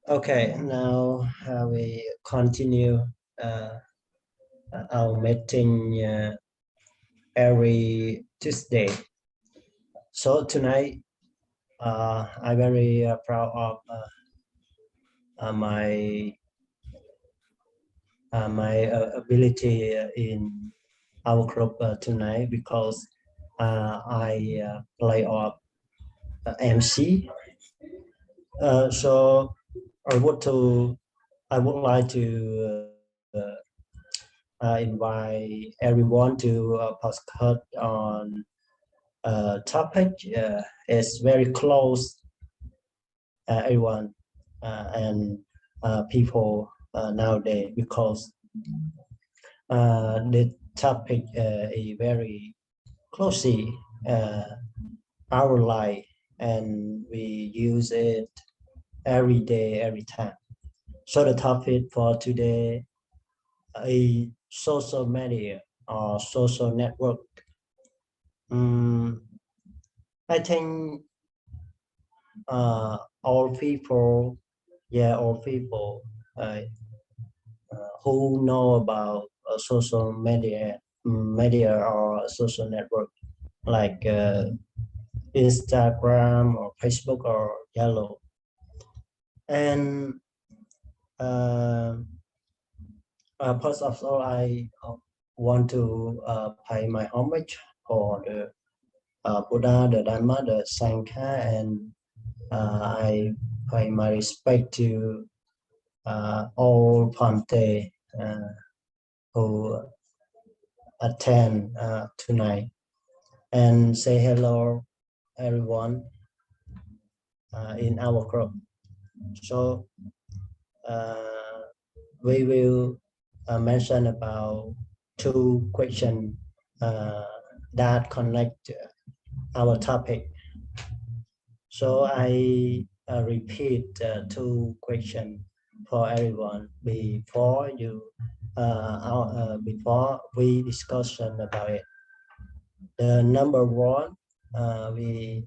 Okay, now we continue our meeting every Tuesday. So tonight, I'm very proud of my ability in our group tonight because I play off MC. So I would like to invite everyone to podcast on topic is very close everyone and people nowadays because the topic is very closely our life and we use it every day, every time. So the topic for today is social media or social network. I think all people, all people who know about social media or social network like Instagram or Facebook or Yellow. And first of all, I want to pay my homage for the Buddha, the Dharma, the Sangha, and I pay my respect to all Pante who attend tonight, and say hello everyone in our group. So we will mention about two questions that connect our topic. So I repeat two questions for everyone before before we discussion about it. The number one we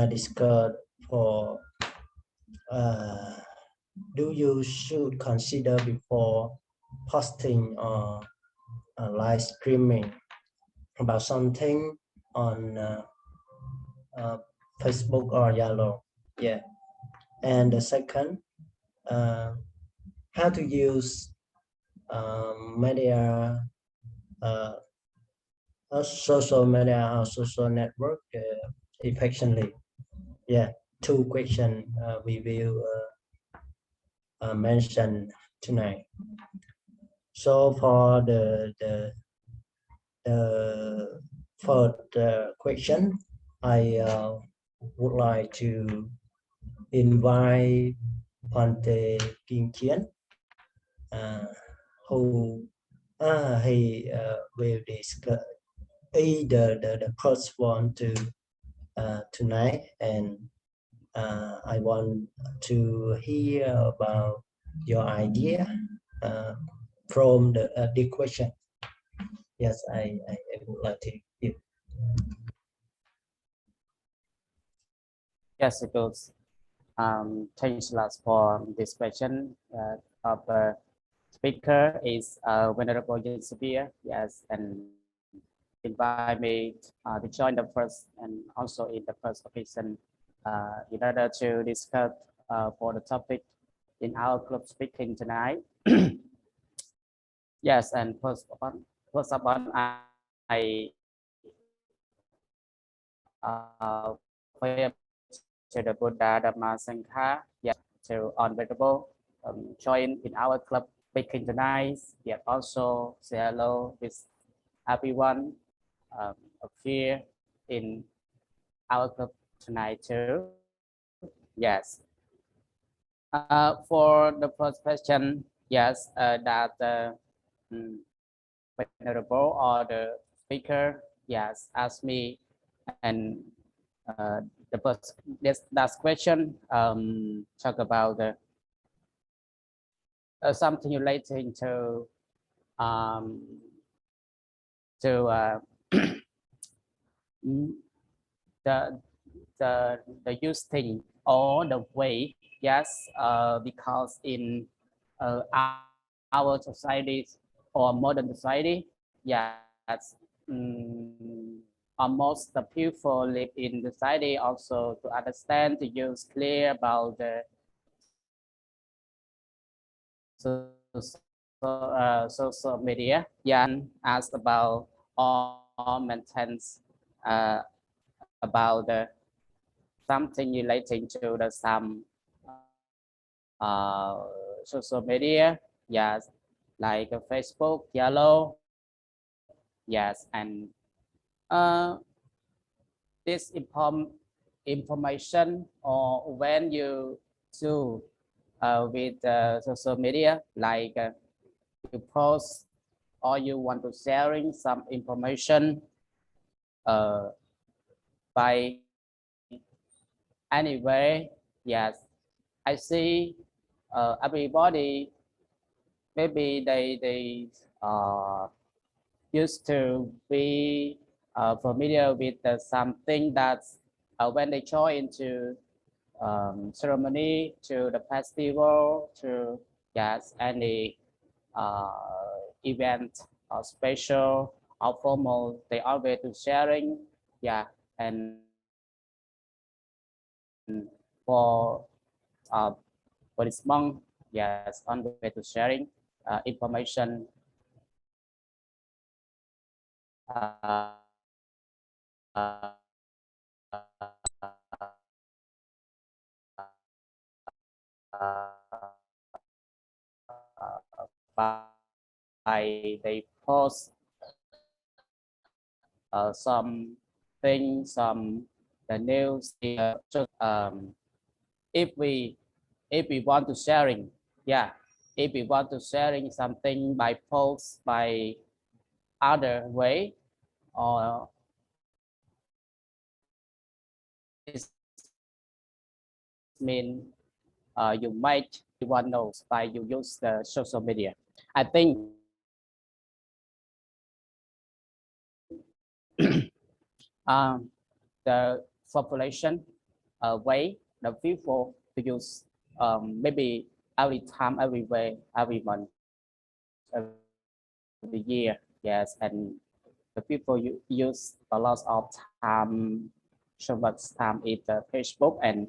discuss for do you should consider before posting or live streaming about something on Facebook or Yellow. Yeah. And the second, how to use media, social media or social network effectively. Yeah, two questions we will mention tonight. So for the first question, I would like to invite Pante Kim Chien, who he will discuss the first one to tonight, and I want to hear about your idea from the question. Yes, I would like to give. Yes, it goes. Thanks a lot for this question. Our speaker is Venerable Yensabir. Yes, and invite me to join the first and also in the first occasion in order to discuss for the topic in our group speaking tonight. Yes, and first of all, I pray to the Buddha, Dhamma, Sangha, yes, to honorable join in our club speaking tonight. Yet also say hello with everyone here in our club tonight too. Yes. For the first question, yes, that venerable or the speaker, yes, asked me, and the first last question talk about the something relating to the use thing or the way. Yes, because in our society or modern society, yes, almost the people live in the society also to understand to use clear about the social media. Yeah, asked about or maintains about the something relating to the some social media. Yes, like Facebook, Yellow. Yes, and uh, this information or when you do with social media, like you post or you want to sharing some information uh, by anyway. Yes, I see everybody maybe they used to be familiar with something that when they join into ceremony to the festival to yes any event or special or formal they always to sharing yeah and for uh, for this month yes on the way to sharing information by they post some things, some the news. Um, if we if we want to sharing, yeah, if we want to sharing something by post by other way, or this mean you might everyone knows by you use the social media. I think um, the population way the people to use maybe every time, everywhere, every month, every year. Yes, and the people use a lot of time, so much time in the Facebook and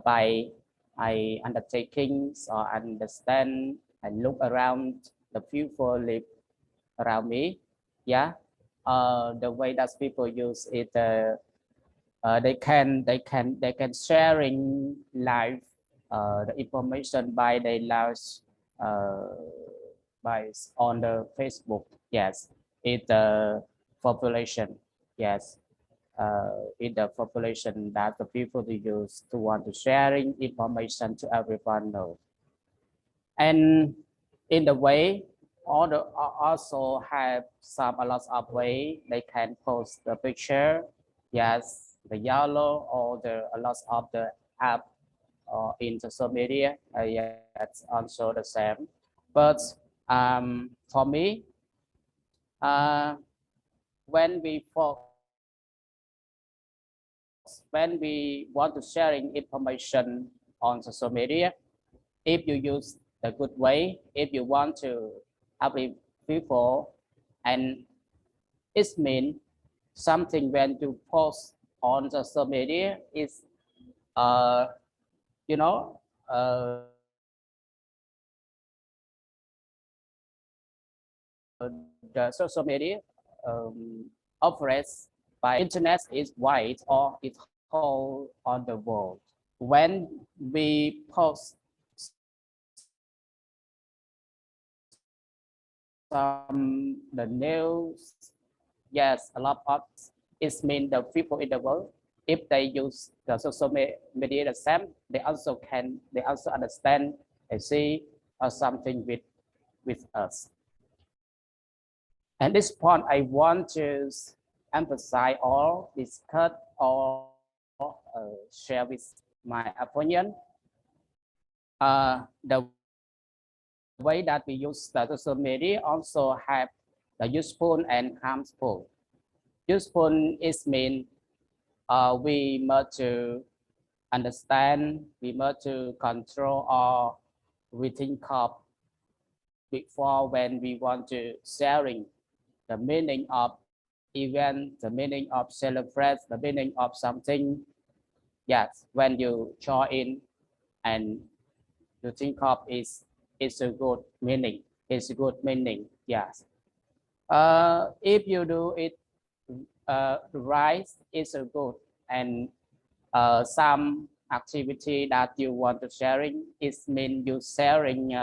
by I undertaking or understand and look around the people live around me. Yeah, the way that people use it, they can sharing live the information by their lives uh, by on the Facebook. Yes, it population. Yes, in the population that the people to use to want to sharing information to everyone know. And in the way, also have some a lot of way they can post the picture, yes, the yellow or the a lot of the app in social media, yeah, it's also the same. But for me, uh, when we focus, when we want to sharing information on social media, if you use the good way, if you want to help people, and it means something when you post on social media is, uh, you know, the social media operates by internet is wide or it's whole on the world. When we post some the news, yes, a lot of it means the people in the world, if they use the social media the same, they also understand and see something with us. At this point, I want to emphasize or discuss or share with my opinion. The way that we use the social media also have the useful and harmful. Useful is mean we must to understand, we must to control, or we think of before when we want to sharing the meaning of event, the meaning of celebrate, the meaning of something. Yes, when you join and you think of it's a good meaning. It's a good meaning. Yes. If you do it right, it's a good. And some activity that you want to sharing, it means you sharing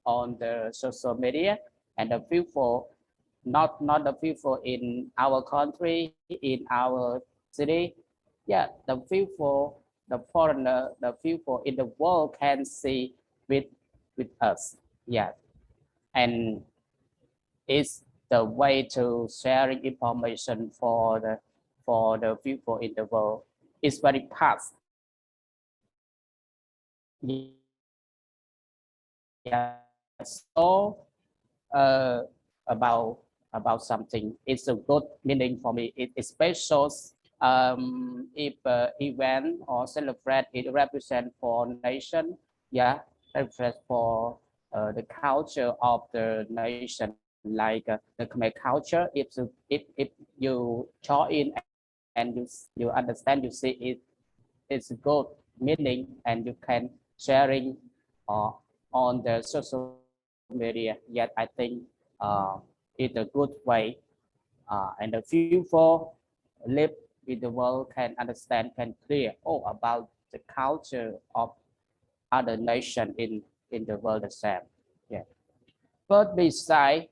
on the social media, and the people, not the people in our country, in our city. Yeah, the people, the foreigner, the people in the world can see with us. Yeah, and it's the way to sharing information for the people in the world. It's very fast. Yeah, so uh, about about something, it's a good meaning for me. It especially if event or celebrate, it represent for nation. Yeah, represent for the culture of the nation, like the Khmer culture. If you join in and you understand, you see it, it's a good meaning, and you can sharing uh, on the social media. Yet I think it's a good way, and the people live in the world can understand, can clear about the culture of other nation in the world the same. Yeah. But beside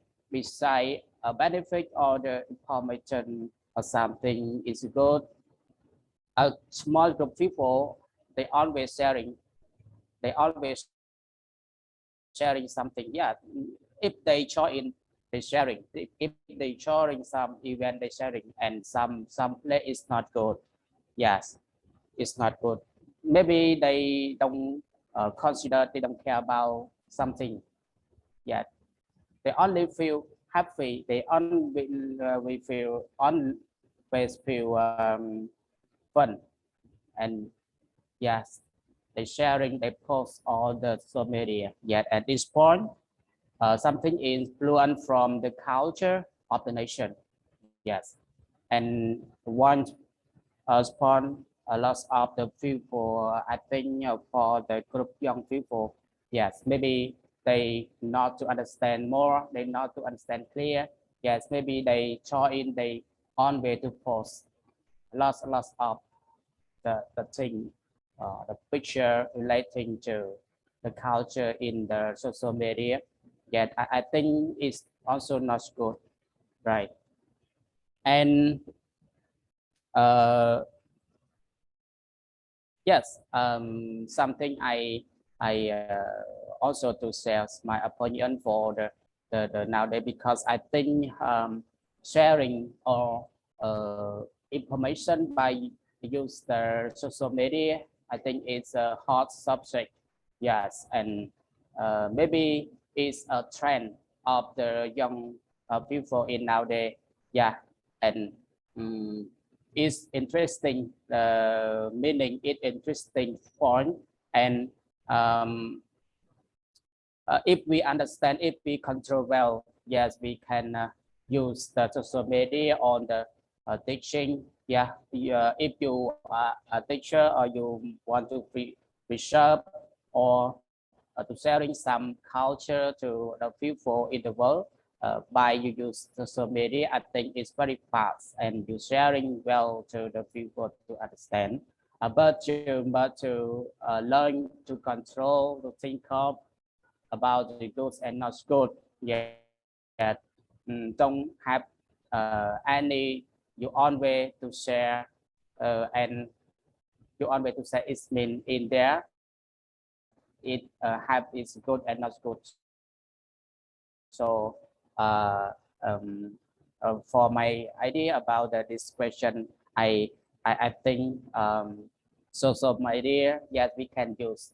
a benefit or the information or something is good, a small group of people, they always sharing, they always sharing something. Yeah, if they join, they sharing. If they join some event, they sharing, and some play is not good. Yes, it's not good. Maybe they don't consider, they don't care about something. Yeah, they only feel happy. They only we feel always feel fun, and yes, they sharing, they post all the social media. Yet at this point, something influence from the culture of the nation. Yes, and one spawn a lot of the people. I think for the group young people, yes, maybe they not to understand more, they not to understand clear. Yes, maybe they join, they on way to post lots of the thing, the picture relating to the culture in the social media. Yet I think it's also not good, right? And uh, yes, something I also to share my opinion for the nowadays, because I think sharing or information by use the social media, I think it's a hot subject. Yes, and maybe it's a trend of the young people in nowadays. Yeah, and um, is interesting, meaning it interesting point. And um, if we understand, if we control well, yes, we can use the social media on the teaching. Yeah, if you are a teacher, or you want to preserve, or to sharing some culture to the people in the world, by you use social media, I think it's very fast, and you sharing well to the people to understand. But to learn to control, to think of about the good and not good. Yet don't have any your own way to share, and your own way to say it's mean in there. It have its good and not good. So for my idea about this question, I think social media, yes, we can use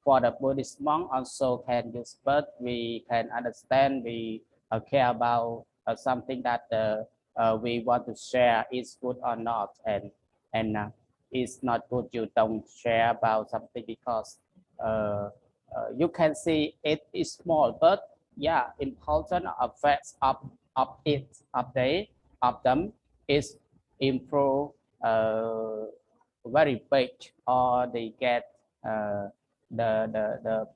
for the Buddhist monk also can use, but we can understand, we care about something that we want to share is good or not, and it's not good. You don't share about something because you can see it is small, but yeah, important effects of it of them is improve very big, or they get the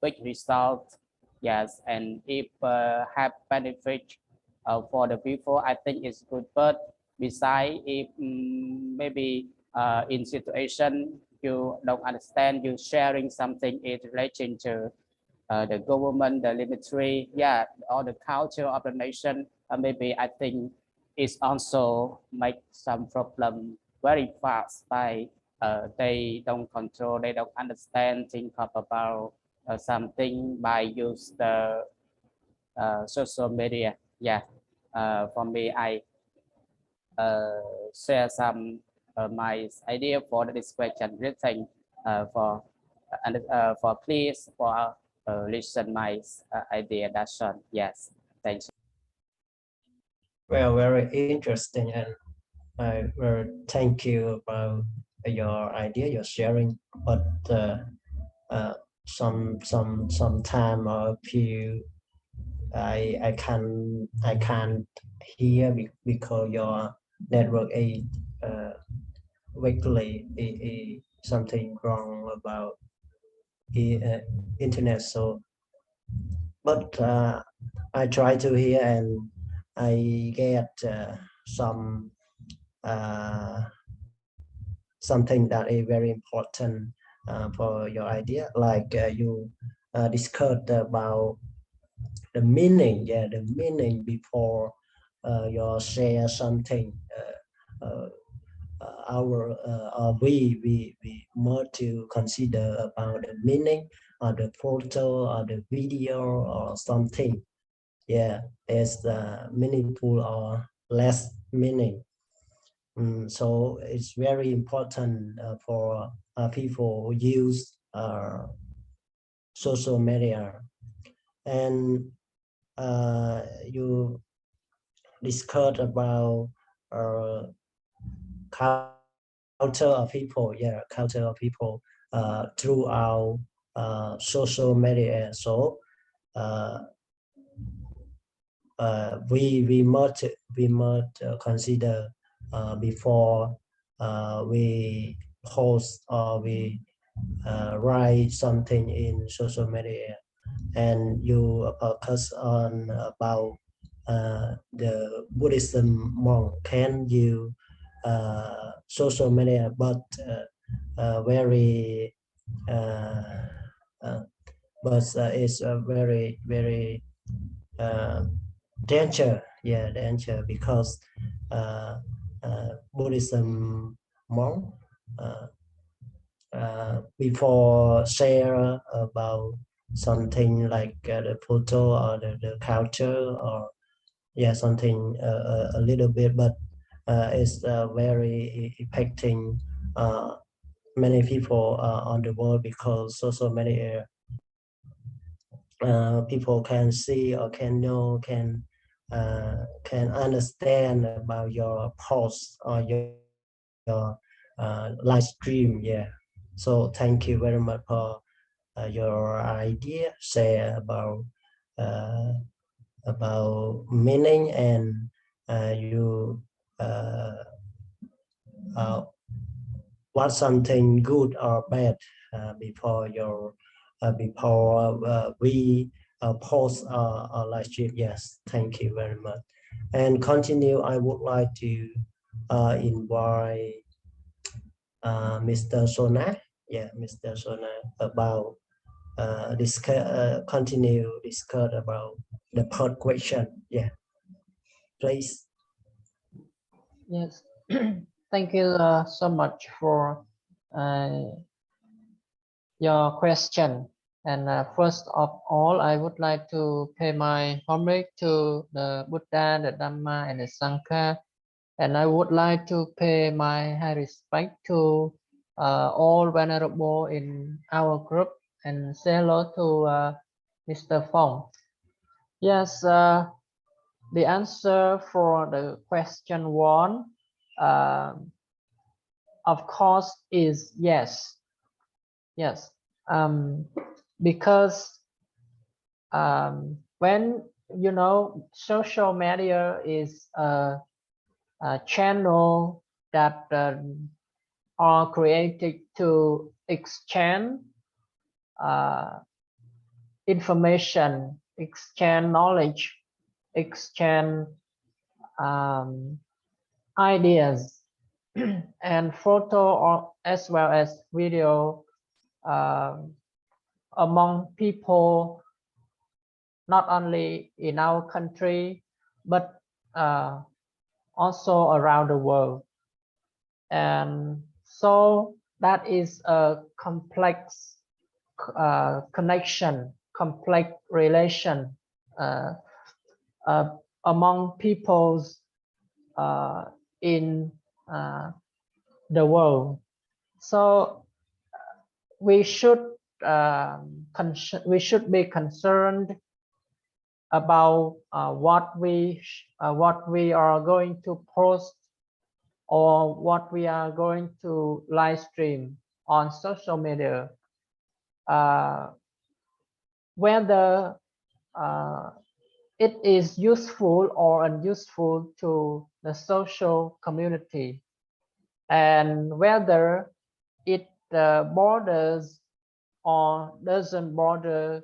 big result. Yes, and if have benefit for the people, I think it's good. But besides, if maybe in situation you don't understand, you sharing something in relation to the government, the military, yeah, or the culture of the nation, maybe I think it's also make some problem very fast by they don't control, they don't understand, think of about something by use the social media. Yeah, for me, I share some my idea for this question. Really thank for and for please for listen my idea. That's all. Yes, thanks. Well, very interesting, and I will thank you about your idea, your sharing. But uh, some time or few, I can't hear because your network is weakly something wrong about internet. So, but I try to hear and I get some uh, something that is very important for your idea, like you discussed about the meaning, yeah, the meaning before you share something. Our we more to consider about the meaning of the photo or the video or something. Yeah, is meaningful or less meaning. So it's very important for people who use social media. And you discussed about uh, culture of people, yeah, culture of people throughout social media. So uh, we must consider before we post or we write something in social media, and you focus on about the Buddhism monk can use social media, but very uh, uh, but it's a very uh, danger, yeah, danger, because Buddhism monk uh, before share about something like the photo or the culture or yeah something a little bit, but it's very impacting many people on the world, because social media people can see or can understand about your post or your live stream. Yeah, so thank you very much for your idea share uh, about meaning, and you uh, uh, what something good or bad before we post a live stream. Yes, thank you very much. And continue. I would like to invite Mr. Sona. Yeah, Mr. Sona, about continue discuss about the third question. Yeah, please. Yes, thank you so much for uh, your question. And first of all, I would like to pay my homage to the Buddha, the Dhamma, and the Sangha. And I would like to pay my high respect to all venerable in our group, and say hello to Mr. Phong. Yes, the answer for the question one, of course is yes. Yes. Because when you know social media is a channel that are created to exchange information, exchange knowledge, exchange ideas and photo or as well as video among people not only in our country but also around the world. And so that is a complex connection, complex relation among peoples in the world. So we should be concerned about what we are going to post or what we are going to live stream on social media, whether it is useful or unuseful to the social community, and whether it borders or doesn't border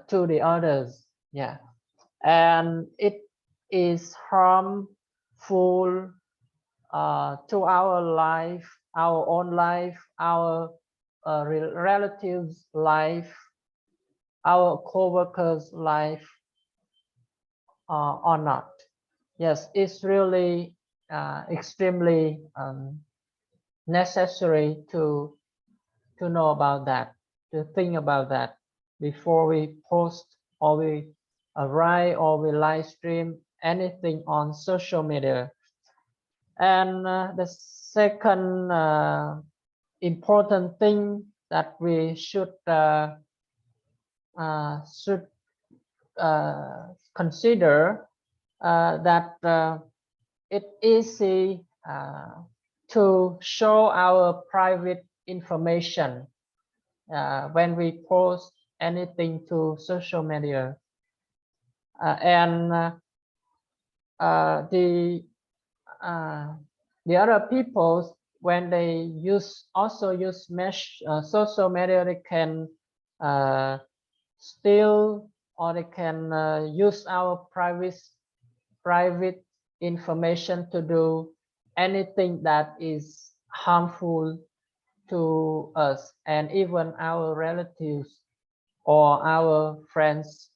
to the others. Yeah, and it is harmful to our life, our own life, our relatives' life, our co-workers' life, or not. Yes, it's really extremely necessary to know about that, to think about that before we post or we write or we live stream anything on social media. And the second important thing that we should consider that it's easy to show our private information when we post anything to social media, and the other people, when they also use social media, they can steal or they can use our private information to do anything that is harmful to us and even our relatives or our friends,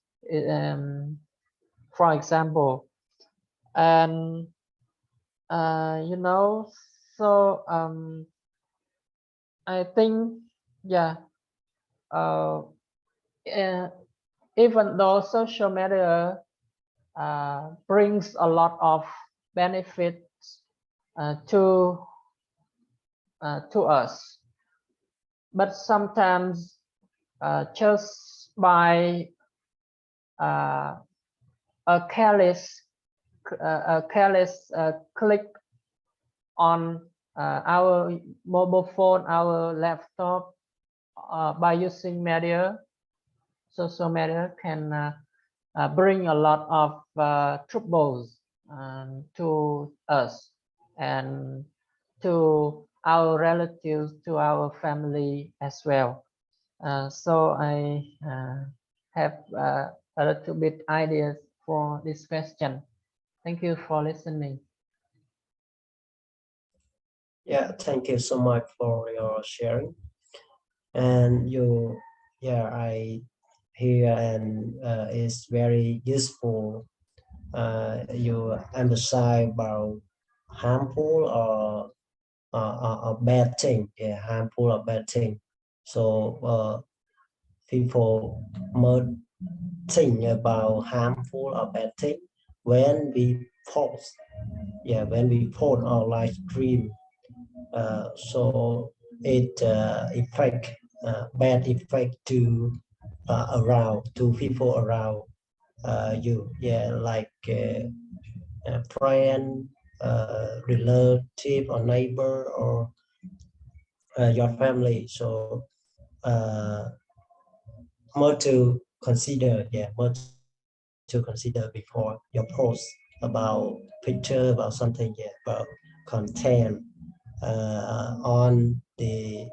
for example. And you know, so I think, yeah, even though social media brings a lot of benefits to us, but sometimes just by a careless click on our mobile phone, our laptop, by using social media can bring a lot of troubles to us and to our relatives, to our family as well. So I have a little bit ideas for this question. Thank you for listening. Yeah, thank you so much for your sharing. And I hear and it's very useful. You emphasize about harmful or a bad thing. Yeah, harmful or bad thing. So people must think about harmful or bad thing when we post. Yeah, when we post or live stream. So it affect bad effect to around to people around you. Yeah, like friend, relative or neighbor or your family. So more to consider, yeah, more to consider before your post about picture, about something, yeah, about content on the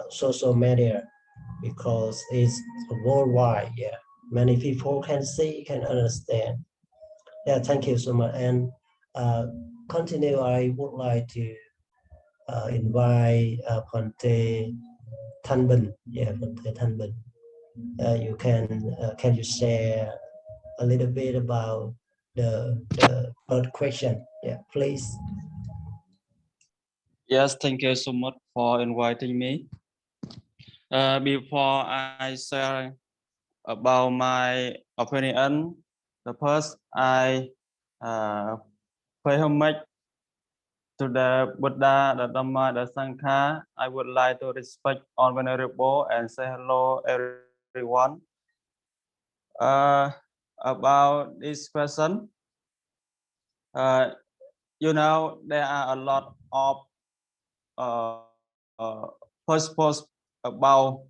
social media, because it's worldwide, yeah, many people can see, can understand. Yeah, thank you so much. And continue, I would like to invite Conte Thanh yeah, Conte Thanh. Can you share a little bit about the third question? Yeah, please. Yes, thank you so much for inviting me. Before I share about my opinion, the first I pay homage to the Buddha, the Dhamma, the Sangha. I would like to respect all venerable and say hello everyone. About this question, you know, there are a lot of posts about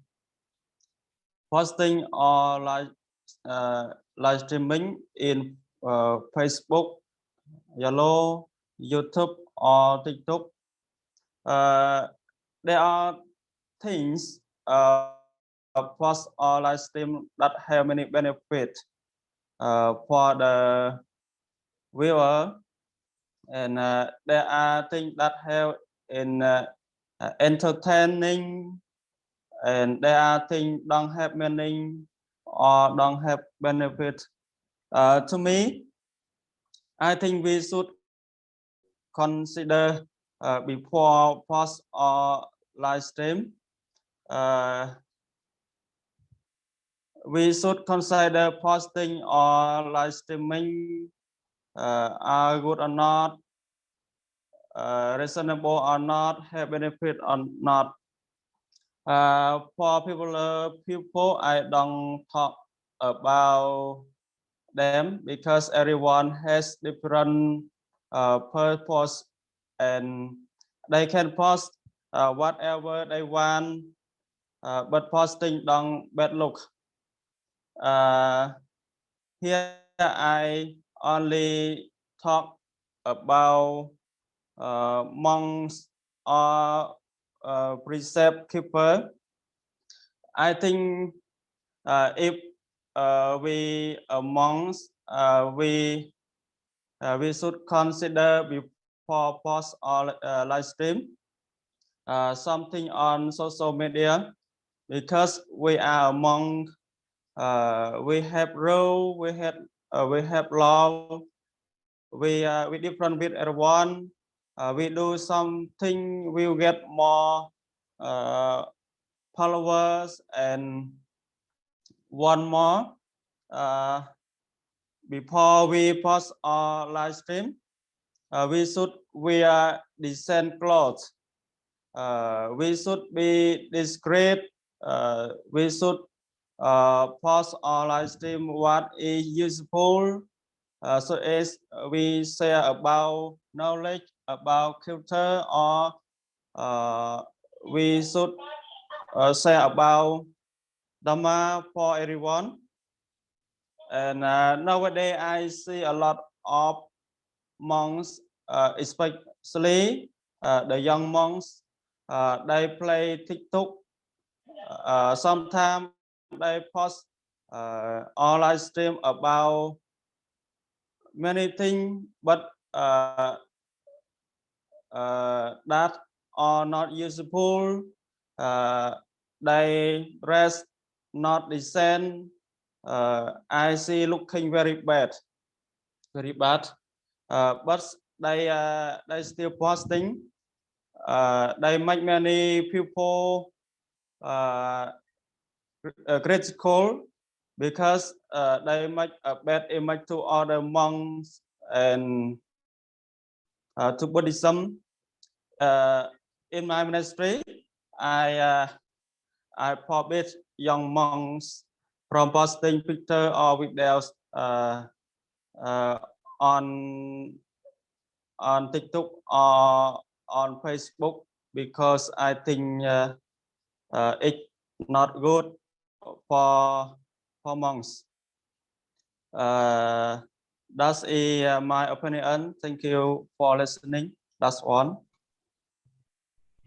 posting or live streaming in Facebook, Yellow, YouTube, or TikTok. There are things post or live stream that have many benefits for the viewer, and there are things that have in entertaining, and there are things don't have meaning or don't have benefit. To me, I think we should consider before post or live stream. We should consider posting or live streaming are good or not, reasonable or not, have benefit or not. For people, I don't talk about them because everyone has different purpose, and they can post whatever they want, but posting don't bad look. Here I only talk about monks or precept keeper. I think if we monks, we should consider before post or live stream something on social media, because we are among, we have rule, we have law, we different with everyone. We do something, we'll get more followers, and one more. Before we post our live stream, we should wear decent clothes. We should be discreet. We should post our live stream what is useful. So as we share about knowledge, about culture, or we should share about Dhamma for everyone. And nowadays I see a lot of monks, especially the young monks, they play TikTok. Sometimes they post online stream about many things, but that are not useful. They dress not decent. I see looking very bad, but they still posting. They make many people critical, because they make a bad image to other monks and to Buddhism. In my ministry, I forbid young monks from posting picture or videos on TikTok or on Facebook, because I think it's not good for monks. That's my opinion. Thank you for listening. That's one.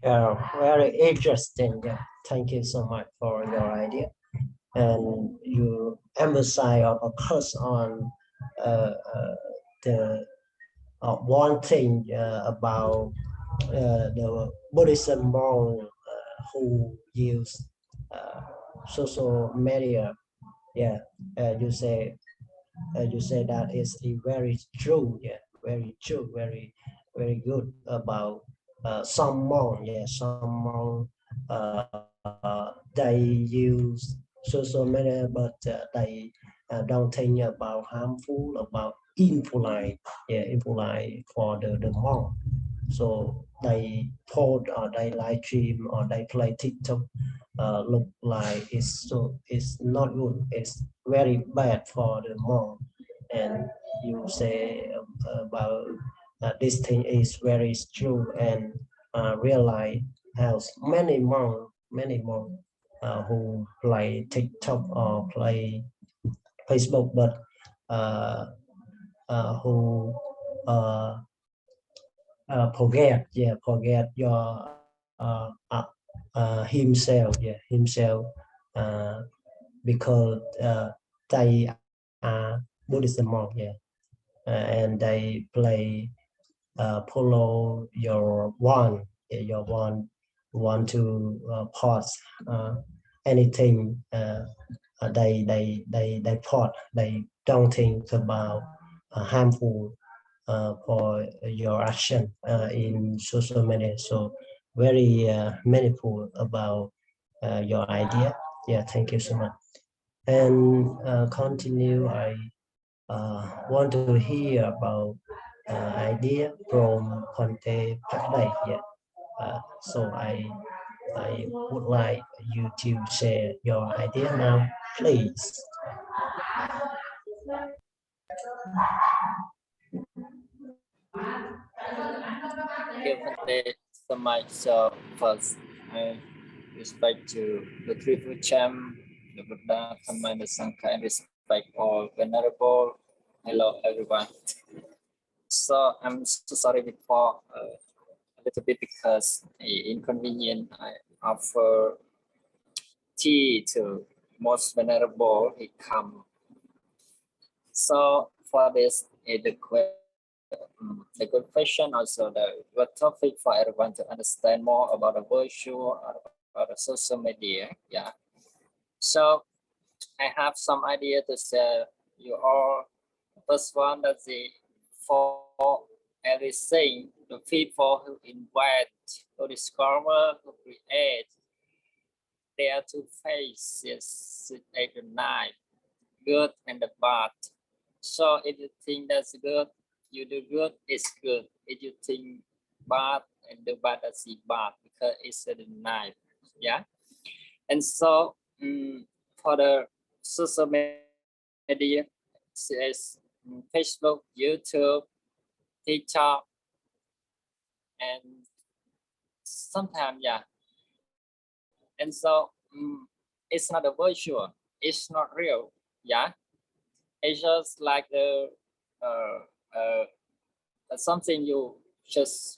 Yeah, very interesting. Yeah, thank you so much for your idea. And you emphasize or focus on the one thing about the Buddhism monk who use social media. Yeah, you say that is very true. Yeah, very true. Very good about some monk. Yeah, some monk they use social media, but they don't think about harmful, about impolite. Yeah, impolite for the monk. So they post or they live stream or they play TikTok look like it's not good. It's very bad for the monk. And you say about this thing is very true and realize has many monks who play TikTok or play Facebook, but who uh, forget your himself, uh, because they are Buddhism monk, and they play follow your one, your one want to pause anything they thought they don't think about harmful for your action in social media. So very meaningful about your idea. Yeah, thank you so much. And continue. I want to hear about idea from Conte Paradise. Yeah. So I would like you to share your idea now, please. Thank you, Fante, so much. So first, I respect to the three food champ, the Buddha, Commander Sangha, and respect all venerable. Hello, everyone. So I'm so sorry before a little bit because inconvenient. I offer tea to most venerable. He come. So for this, the good question, also the good topic for everyone to understand more about the virtue or about the social media. Yeah. So I have some idea to share you all. First one that for everything, the people who invent, who discover, who create, they are two faces at the night, good and the bad. So if you think that's good, you do good, it's good. If you think bad and do bad, that's bad because it's a knife. Yeah. And so for the social media, it's Facebook, YouTube, TikTok, and sometimes, yeah. And so it's not a virtual, it's not real. Yeah. It's just like the something you just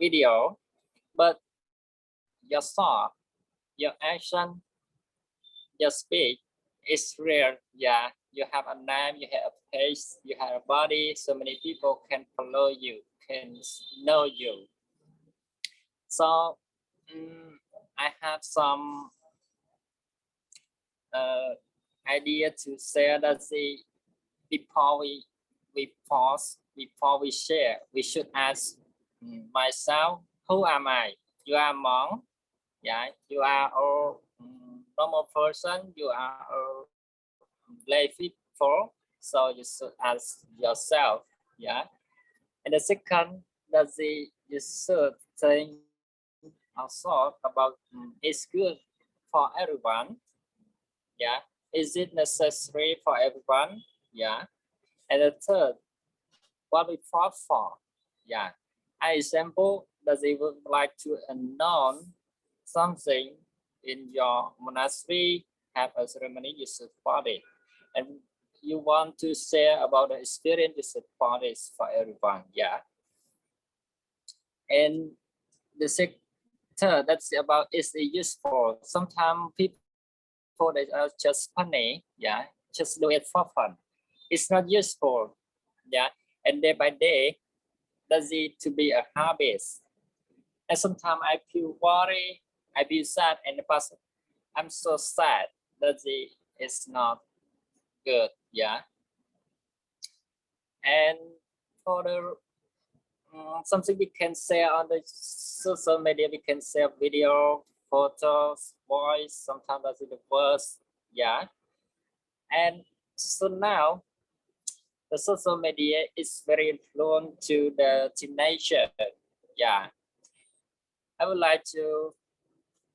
video, but your thought, your action, your speech is real. Yeah, you have a name, you have a page, you have a body. So many people can follow you, can know you. So I have some idea to share that before we pause, before we share, we should ask myself, who am I? You are monk, yeah. You are a normal person. You are a lay people. So you should ask yourself, yeah. And the second, you should think also about it's good for everyone, yeah. Is it necessary for everyone? Yeah. And the third, what we fought for, yeah. Example, does it would like to announce something in your monastery, have a ceremony, you should party, and you want to share about the experience, you should parties for everyone. Yeah. And the sector that's about is useful. Sometimes people they are just funny, yeah, just do it for fun. It's not useful, yeah. And day by day, does it to be a habit. And sometimes I feel worried, I feel sad, and the person, I'm so sad that it's not good, yeah. And for the something we can share on the social media, we can share video, photos, voice, sometimes that's in the words, yeah. And so now the social media is very influential to the teenager, yeah. I would like to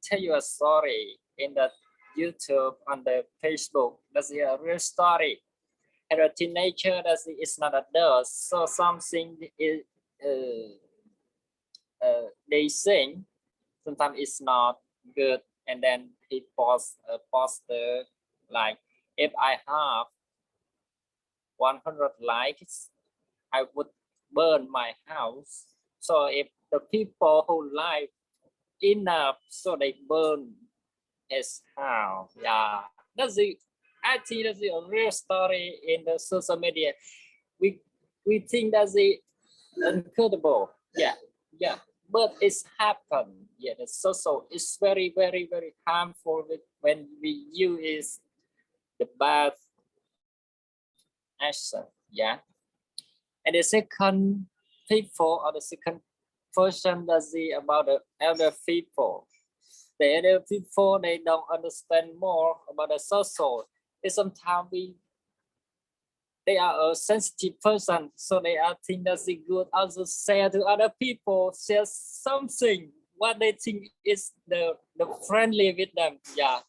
tell you a story in the YouTube on the Facebook. That's a real story. And a teenager that is not adult, so something is they sing sometimes it's not good, and then he post a poster like, if I have 100 likes, I would burn my house. So if the people who like enough, so they burn his house. Yeah, that's it. I think that's a real story in the social media. We think that's it incredible. Yeah, yeah. But it's happened. Yeah, the social is very, very, very harmful when we use the bad action. Yeah. And the second people or the second person does it about the elder people. The elder people they don't understand more about the social. And sometimes they are a sensitive person, so they are think that's good. Also share to other people, share something what they think is the friendly with them. Yeah,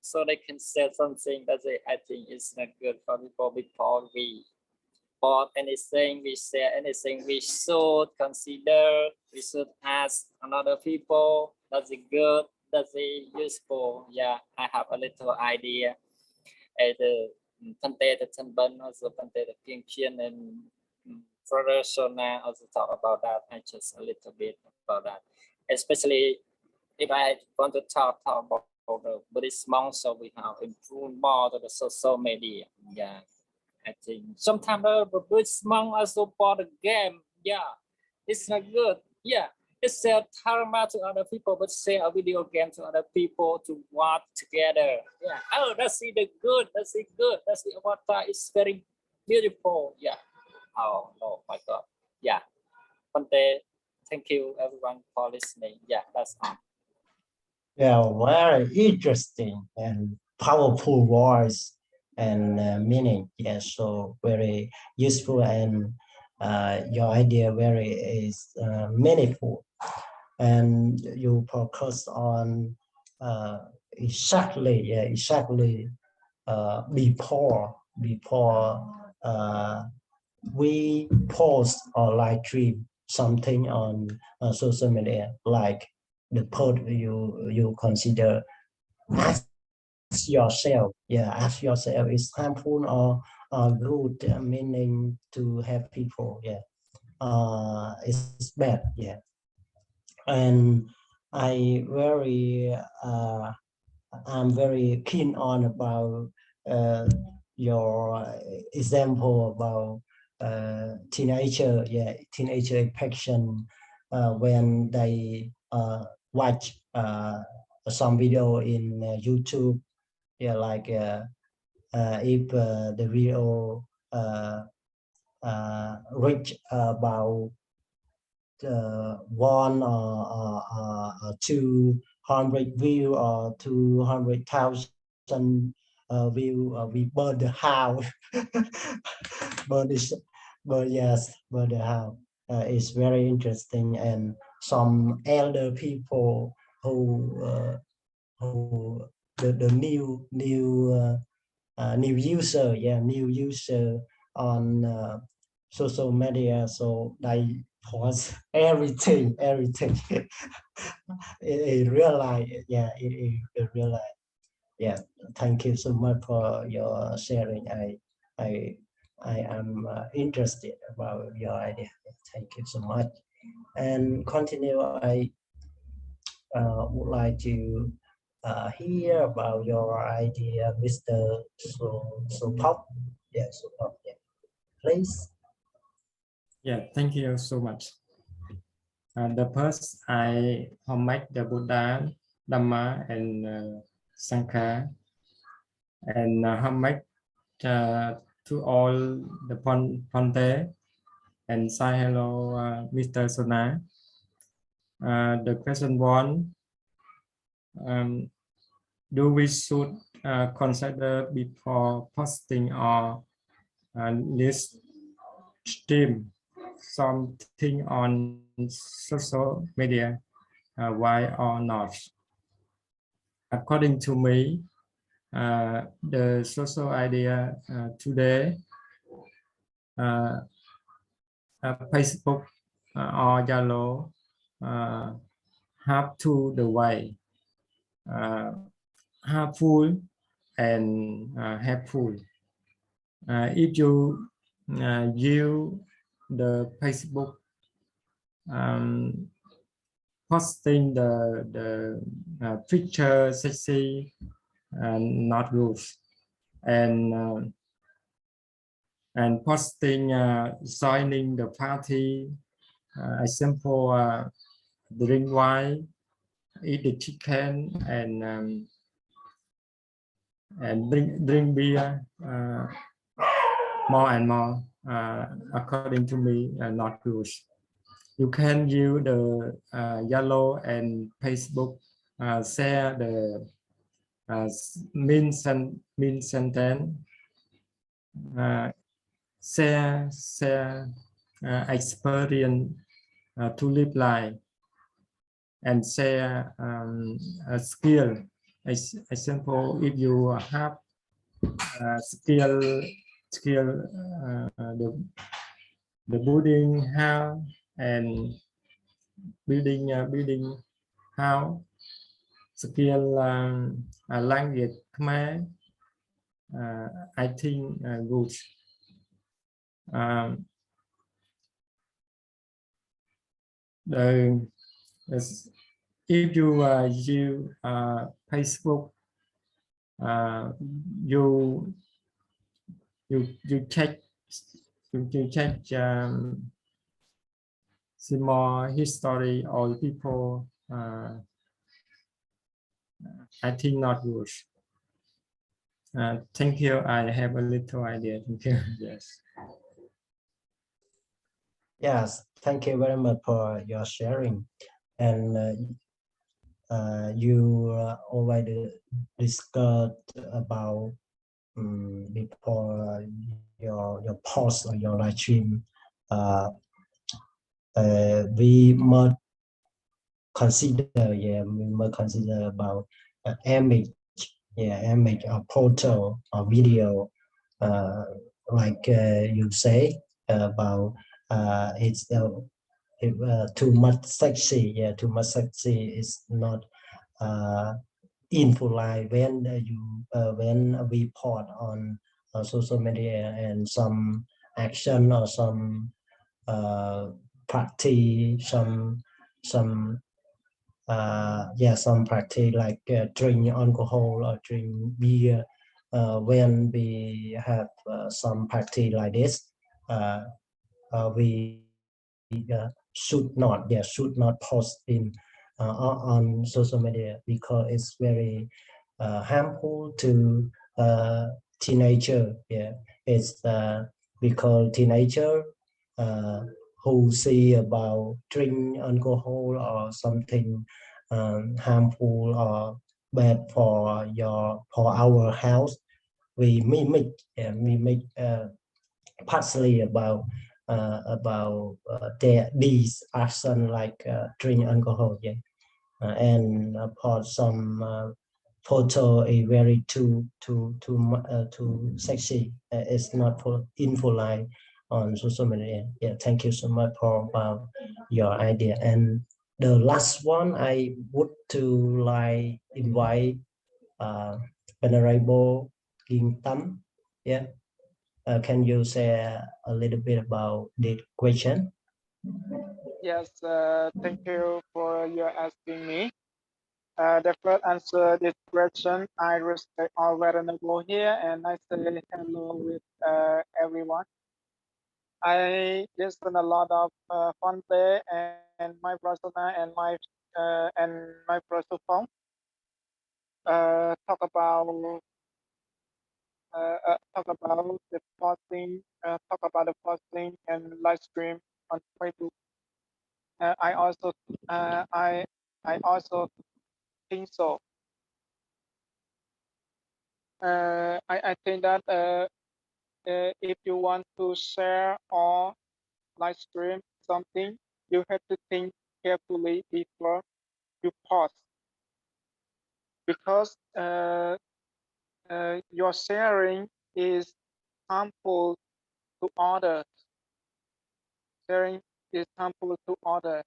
so they can share something that I think is not good for people before we bought anything, we share anything, we should consider, we should ask another people, does it good, does it useful? Yeah, I have a little idea. And Pante the Tanban, also Pante the Pinkian, and Brother Sona also talk about that. I just a little bit about that, especially if I want to talk about the Buddhist monks, so we have improved more to the social media. Yeah, I think sometimes the Buddhist monk also bought a game. Yeah, it's not good. Yeah, it's sell dharma to other people, but sell a video game to other people to watch together. Yeah. Oh, that's it. The good. That's it. Good. That's it. Avatar is very beautiful. Yeah. Oh no, my God. Yeah. Pante, thank you everyone for listening. Yeah, that's all. Yeah, very interesting and powerful words and meaning. Yes, so very useful, and your idea very is meaningful, and you focus on exactly before we post or live stream something on social media, like the post you consider, ask yourself, ask yourself, is harmful or good, meaning to have people, it's bad, and I very I'm very keen on about your example about teenager infection when they watch some video in YouTube, like if the video reach about 200 view or 200,000 view, we burn the house. but it's but the house. It's very interesting, and some elder people who the new user on social media, so they pause everything. It realize, yeah, it realize. Yeah, thank you so much for your sharing. I am interested about your idea. Thank you so much. And continue. I would like to hear about your idea, Mr. Pop. Yeah, Pop. Yeah, please. Yeah, thank you so much. The first, I homage the Buddha, Dhamma, and Sangha, and homage to all the Ponte, and say hello, Mr. Sona. The question one, do we should consider before posting or list stream something on social media, why or not? According to me, the social idea today, Facebook or Yellow have two the way, harmful and helpful. If you use the Facebook posting the picture sexy and not good, and posting joining the party, example, drink wine, eat the chicken, and drink beer, more and more, according to me, not good. You can use the Yellow and Facebook, share the mean sentence, share experience to live life, and share a skill. Example, if you have skill the building house and building house, skill language Khmer, I think good. If you use Facebook, you check see more history or people. I think not good. Thank you. I have a little idea. Thank you. Yes. Yes, thank you very much for your sharing. And you already discussed about before your post or your live stream. We must consider, we must consider about image, image or photo or video, like you say about it's too much sexy. Too much sexy is not impolite when we post on social media, and some action or some practice, some practice like drink alcohol or drink beer. When we have some practice like this, we should not post in on social media, because it's very harmful to teenager. It's because teenager who see about drink alcohol or something harmful or bad for our health, we mimic partially about these action like drink alcohol. And for some photo is very too sexy. It's not for impolite on social media. Yeah, thank you so much for your idea. And the last one, I would to like invite Venerable King Tam. Yeah, can you say a little bit about the question? Yes, thank you for your asking me. The first answer this question, I respect all venerable here and I say hello with everyone. I listen a lot of Fonte and my persona and my phone talk about the posting and live stream on Facebook. I also I also think so. I think that if you want to share or live stream something, you have to think carefully before you post, because your sharing is harmful to others. Sharing is harmful to others,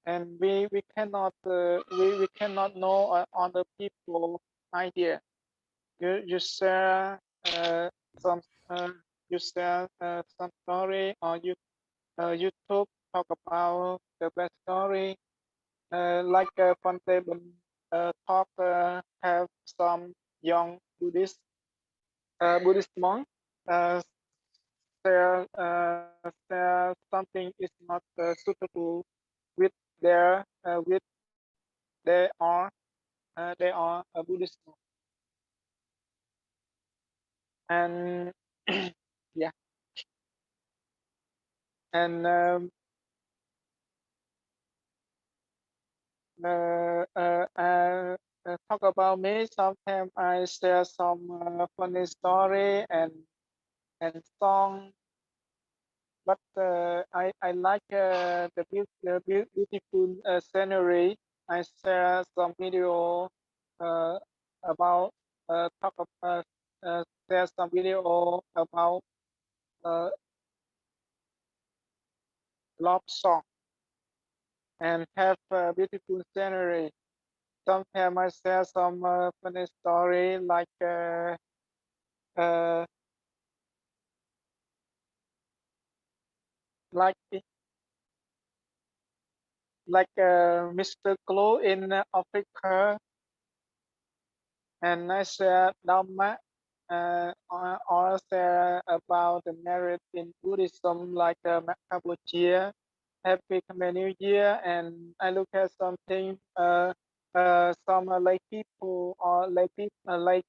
and we cannot we cannot know other people idea. You share some you share some story, or YouTube talk about the best story, like Phante talk have some young Buddhist monk uh, share something is not suitable with their with they are a Buddhist monk. And yeah, and talk about me. Sometimes I share some funny story and song, but I like the beautiful scenery. I share some video uh, about talk about share some video about uh, love song and have beautiful scenery. Sometimes I share some funny story uh, like Mr. Glow in Africa, and I share Dhamma, or share about the merit in Buddhism, like Cambodia. Happy Khmer New Year, and I look at something. Some lay people or lay people lay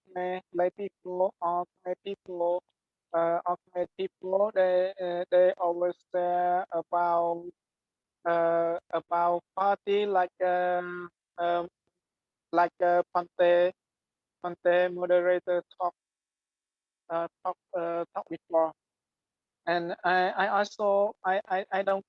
people or Khmer people they always share about party um, like Pante moderator talk before, and I don't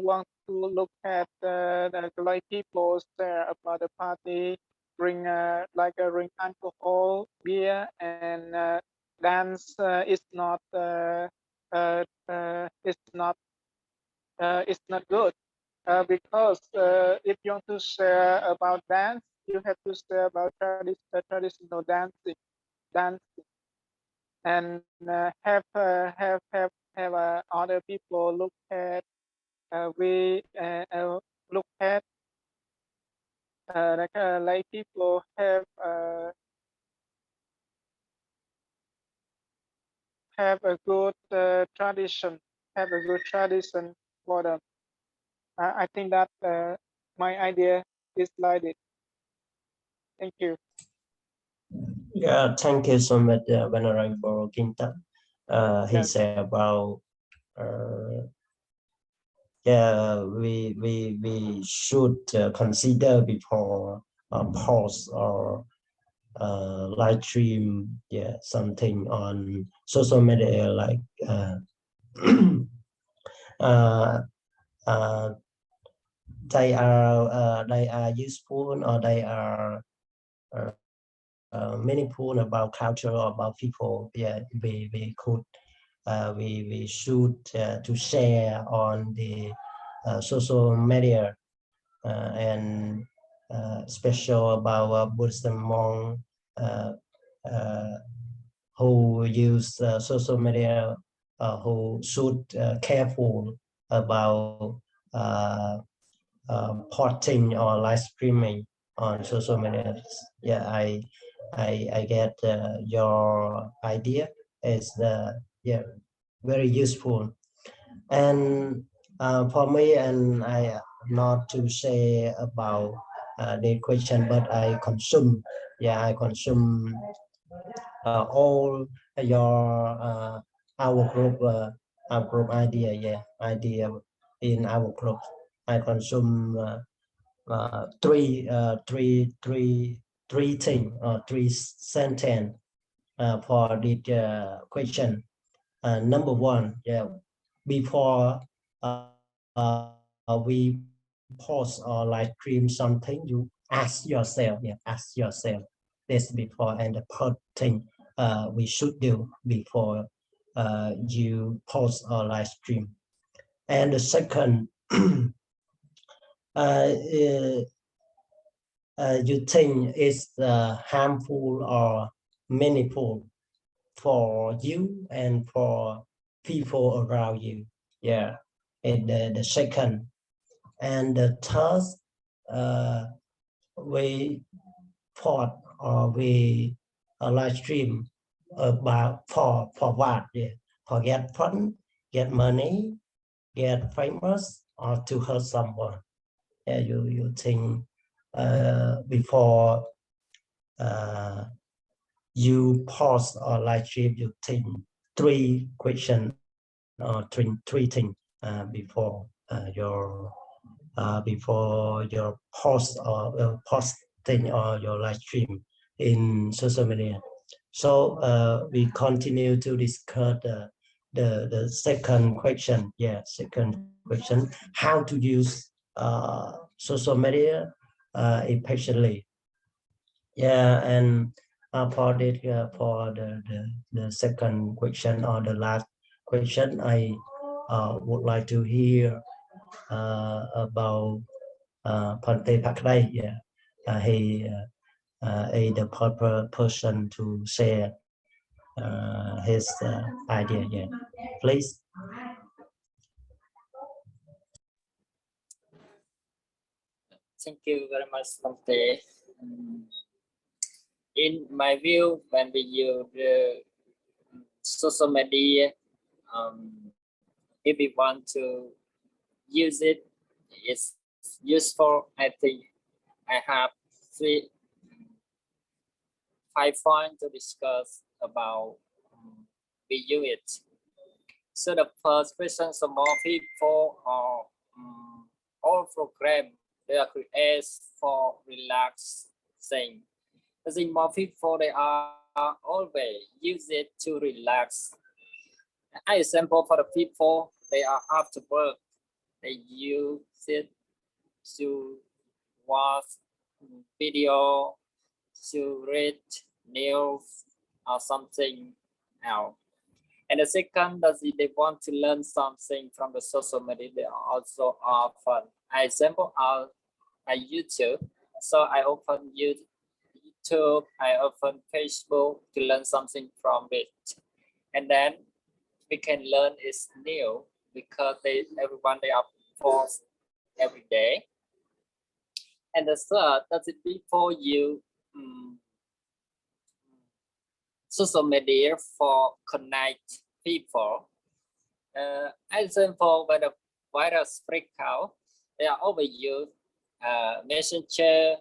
want to look at the like people share about the party, bring ring alcohol, beer, and dance it's not good. Because if you want to share about dance, you have to share about traditional dance, and have other people look at like people have a good tradition, have a good tradition for them. I think that my idea is like it. Thank you. Yeah, thank you so much, Venerable King Tam. He Yes. said about yeah, we should consider before post or live stream, yeah, something on social media, like uh, uh, they are useful, or they are meaningful about culture or about people. Yeah, we could we should to share on the social media and special about Buddhism monk who use social media, who should careful about porting or live streaming on social media. Yeah, I get your idea. It's yeah, very useful. And for me, and I not to say about the question, but I consume. Yeah, I consume all your our group idea. Yeah, idea in our group. I consume three things or three sentence for this question. Number one, yeah, before we post or live stream something, you ask yourself, yeah, ask yourself this before, and the first thing we should do before you post or live stream. And the second, you think is harmful or meaningful for you and for people around you. Yeah, and the second. And the third, we thought or we live stream about for what? Yeah, for get fun, get money, get famous, or to hurt someone. Yeah, you think before you pause or live stream, you think three questions or three things before your post or posting or your live stream in social media. So we continue to discuss the second question. Yeah, second question: how to use social media efficiently. Yeah, and for the second question or the last question, I would like to hear about Phante Phakdai. Yeah, he is the proper person to share his idea. Yeah, please. Thank you very much, Phante. In my view, when we use social media, if we want to use it, it's useful. I think I have 5 points to discuss about we use it. So the first question, some more people are all program they are created for relaxing. I think more people they are always use it to relax. An example for the people they are after work, they use it to watch video, to read news or something else. And the second, that they want to learn something from the social media, they are also often. Example are YouTube. So I open YouTube, I open Facebook to learn something from it. And then we can learn is new because everyone they are post every day. And the third, that is before you social media for connect people. Example, when the virus break out, they are overused Messenger,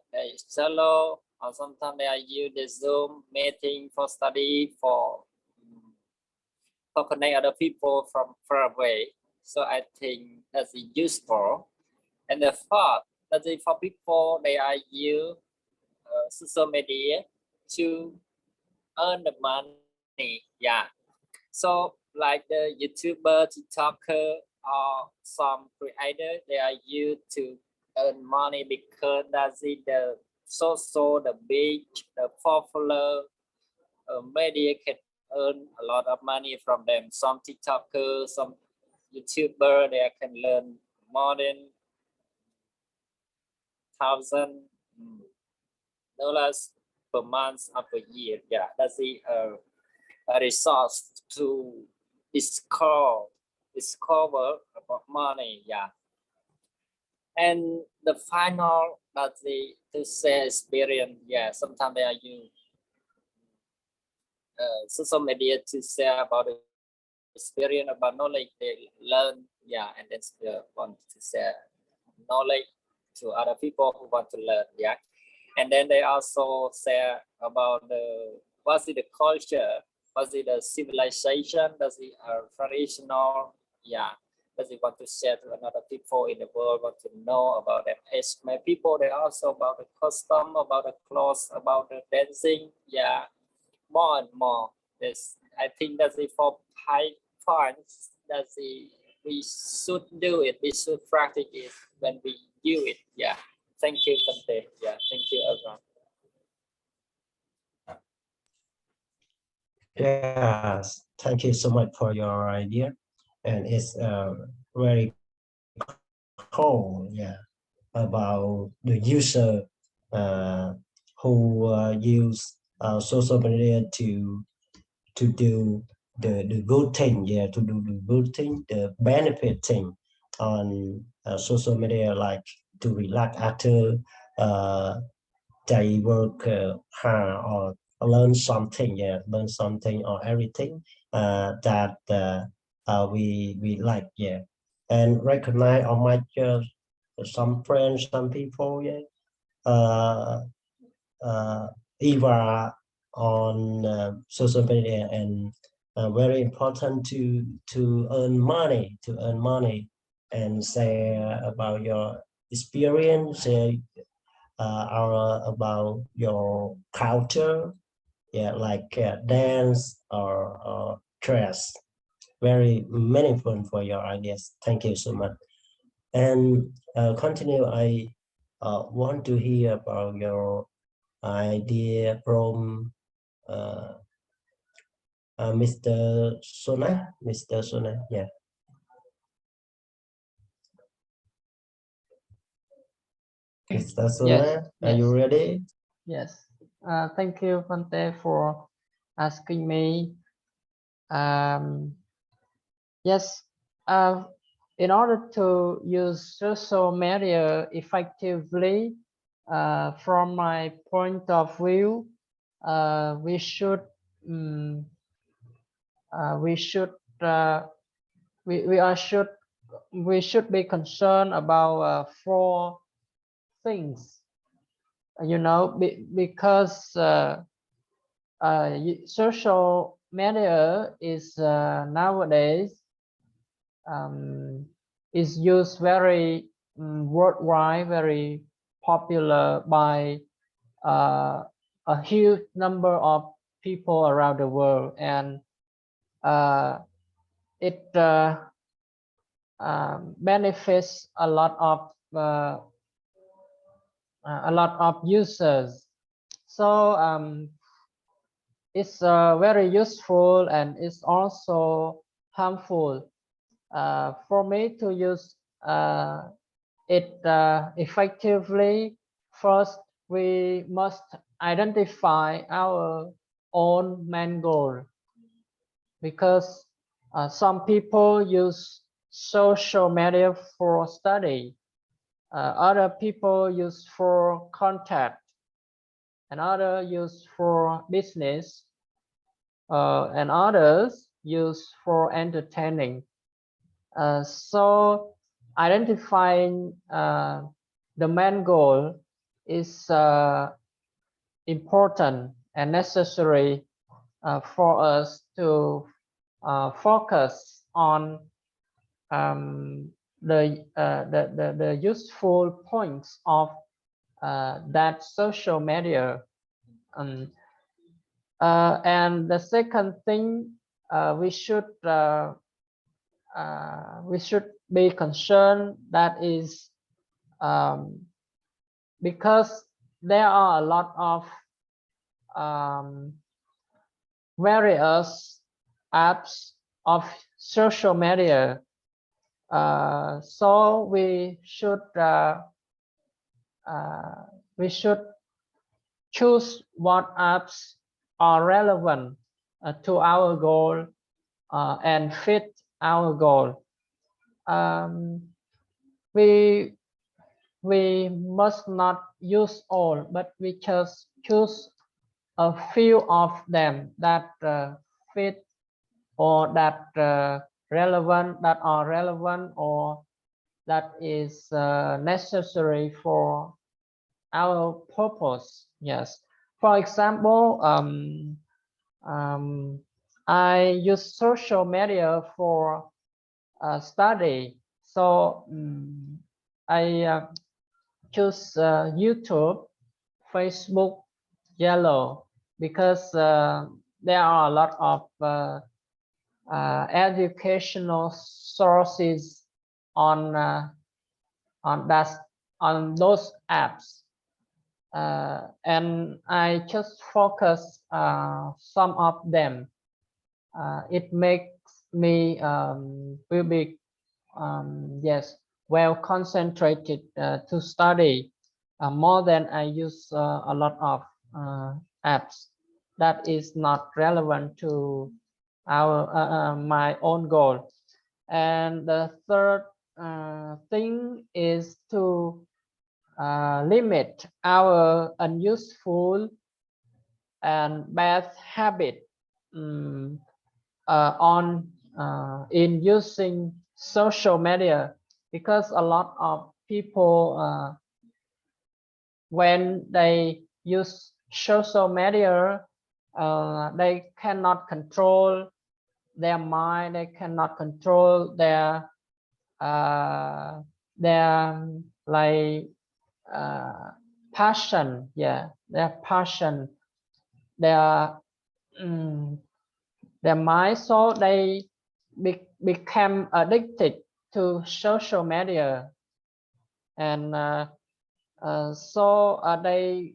Zello, or sometimes they are use the Zoom meeting for study for connect other people from far away. So I think that's useful. And the fourth, that is for people they are use social media to earn the money. Yeah. So like the YouTuber, TikToker, or some creator, they are used to earn money because that's it, the social, the big, the popular media can earn a lot of money from them. Some TikTokers, some YouTuber, they can learn more than $1,000 per month or per year. Yeah, that's a resource to discover about money. Yeah. And the final that's the to say experience. Yeah, sometimes they are use social media to share about the experience, about knowledge they learn. Yeah, and then want to share knowledge to other people who want to learn. Yeah, and then they also share about what's the culture, what's the civilization, does it traditional. Yeah, does it want to share to another people in the world, want to know about them. As my people, they also about the custom, about the clothes, about the dancing. Yeah, more and more. This I think that's the 5 points. That's the we should do it. We should practice it when we do it. Yeah. Thank you, Kante. Yeah. Thank you, everyone. Yes, thank you so much for your idea, and it's very cool. Yeah, about the user who use social media to do the good thing. Yeah, to do the good thing, the benefit thing on social media, like to relax after they work hard or learn something. Yeah, learn something or everything that we like. Yeah, and recognize or match some friends, some people. Yeah, uh, uh, Eva on social media, and very important to earn money, and share about your experience, or about your culture. Yeah, like dance or dress. Very meaningful for your ideas. Thank you so much. And continue. I want to hear about your idea from Mr. Sona. Mr. Sona, yeah. Mr. Sona, Yes, are you ready? yes. Thank you, Fante, for asking me. Yes, in order to use social media effectively, from my point of view, we should um, we should we are should we should be concerned about 4 things. You know, because social media is nowadays is used very worldwide, very popular by a huge number of people around the world, and it benefits a lot of users. So it's very useful, and it's also harmful. For me to use it effectively, first we must identify our own main goal, because some people use social media for study, other people use for contact, and other use for business, and others use for entertaining. So identifying the main goal is important and necessary for us to focus on the useful points of that social media. And the second thing, we should be concerned, that is because there are a lot of various apps of social media. So we should choose what apps are relevant to our goal and fit our goal. We must not use all, but we just choose a few of them that fit or that relevant, that are relevant or that is necessary for our purpose. Yes. For example, I use social media for study. So I choose YouTube, Facebook, Yellow, because there are a lot of educational sources on those apps, and I just focus some of them. It makes me will be yes, well concentrated to study more than I use a lot of apps that is not relevant to our my own goal. And the third thing is to limit our unuseful and bad habit in using social media, because a lot of people when they use social media they cannot control their mind, they cannot control their like passion, yeah, their passion, their mind, so they become addicted to social media, and so they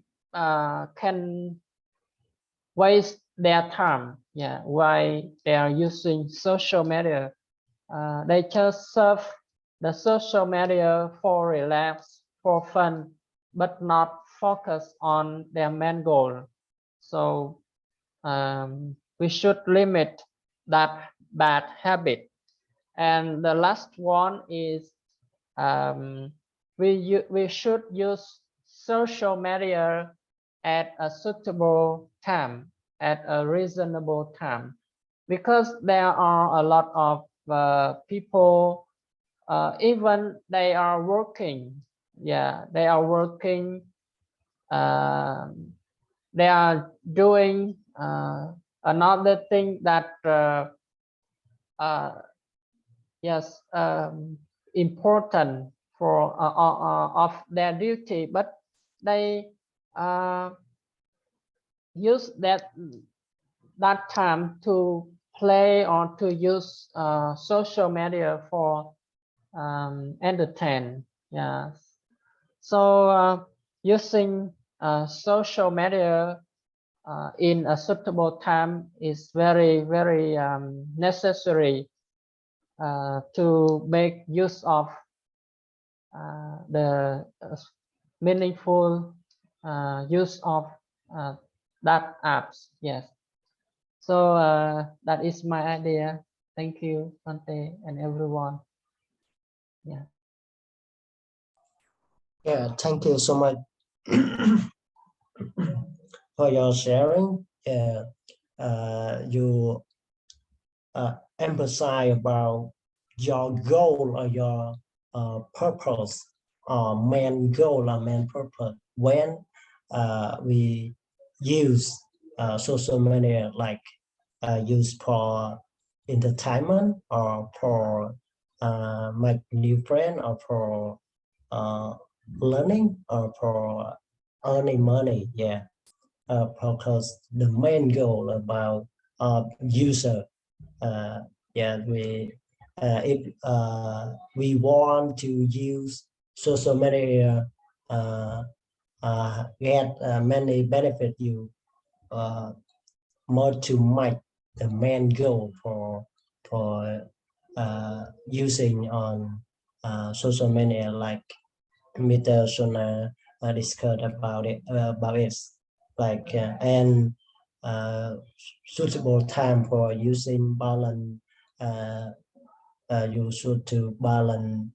can waste their time, yeah, while they are using social media. They just surf the social media for relax, for fun, but not focus on their main goal. So we should limit that bad habit. And the last one is we should use social media at a suitable time, at a reasonable time, because there are a lot of people, even they are working, yeah, they are working, they are doing another thing that yes, important for of their duty, but they use that time to play or to use social media for entertain. Yes, so using social media in a suitable time is very necessary to make use of the meaningful use of that apps. Yes, so that is my idea. Thank you, Ante, and everyone. Yeah. Yeah, thank you so much for your sharing. Yeah, you emphasize about your goal or your purpose, or main goal or main purpose when we use social media, like use for entertainment or for make new friend or for learning or for earning money. Yeah, because the main goal about user, yeah, if we want to use social media get many benefit, you more to much the main goal for using on social media, like Mr. Sona discussed about it, like and suitable time for using balance. You should to balance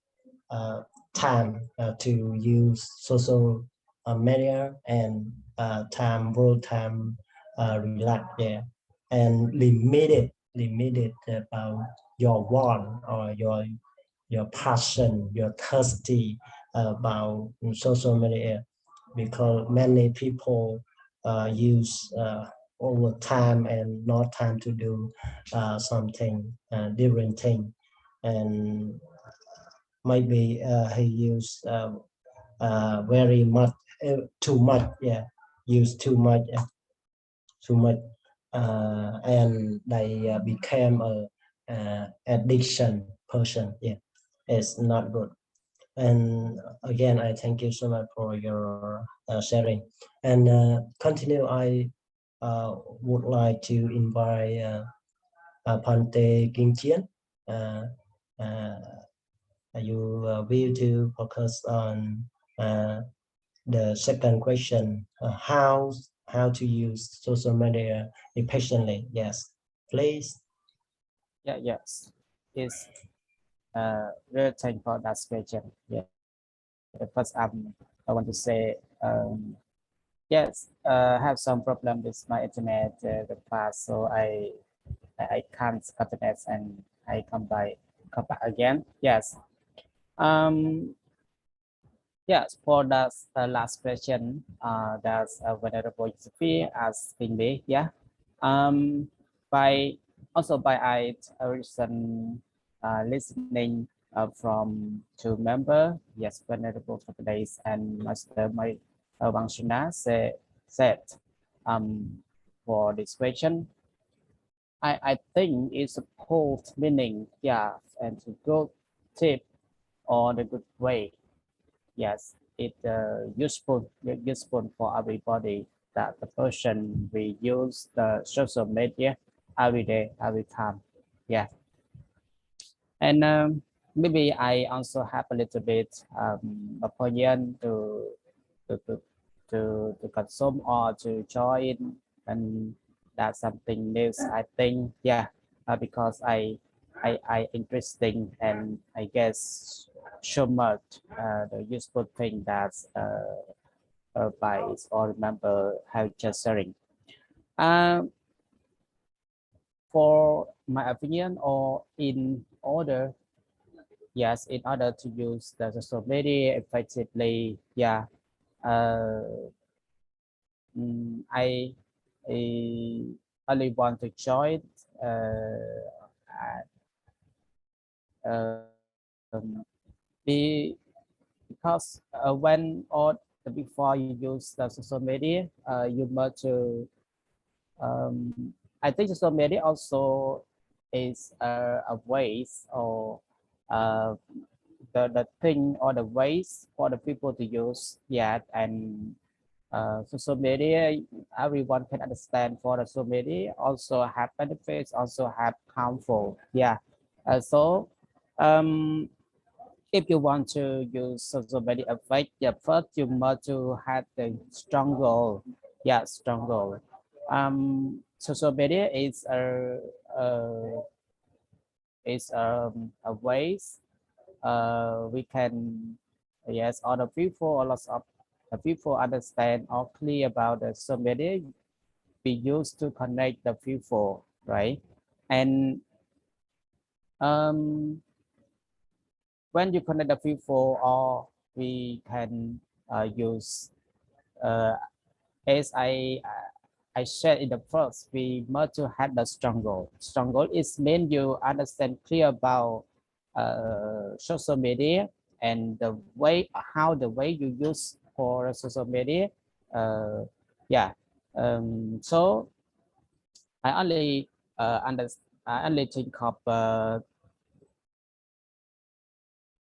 time to use social media and time work time relax there, and limited about your want or your passion, your thirsty about social media, because many people use over time and not time to do something different thing, and maybe he used very much too much, yeah, use too much and they became a addiction person, yeah, it's not good. And again, I thank you so much for your sharing. And continue, I would like to invite Pante Kinh uh, uh, you will to focus on the second question, how to use social media efficiently. Yes, please. Yeah, yes. It's very thank for that question. Yeah. First, I want to say yes. Have some problem with my internet the past, so I can't connect and I come back again. Yes. Um. Yes. For that last question, that's Venerable Sophie asking me. Yeah. By also by I recent listening from two member, yes, Venerable for today's and Master my Wang Shuna said for this question, I think it's a cold meaning, yeah, and to good tip or the good way. Yes, it's useful for everybody that the person we use the social media every day, every time. Yeah, and maybe I also have a little bit opinion to to to consume or to join, and that's something new. I think, yeah, because I interesting and I guess so much the useful thing that's by or remember how just sharing. Um, for my opinion, or in order, yes, in order to use the social media effectively, yeah, uh, I only want to join be because when or before you use the social media, you must to I think social media also is a ways or uh, the thing or the ways for the people to use, yeah, and social media everyone can understand for the social media also have benefits, also have harmful, yeah. So if you want to use social media effect, yeah, first you must to have the strong goal, yeah, strong goal. Social media is a ways we can, yes, other people, a lot of the people understand or clear about the social media we use to connect the people, right? And when you connect the people, or we can use as I said in the first, we must to have the strong goal. Strong goal is mean you understand clear about social media and the way how the way you use for social media. Yeah. So I only I only think of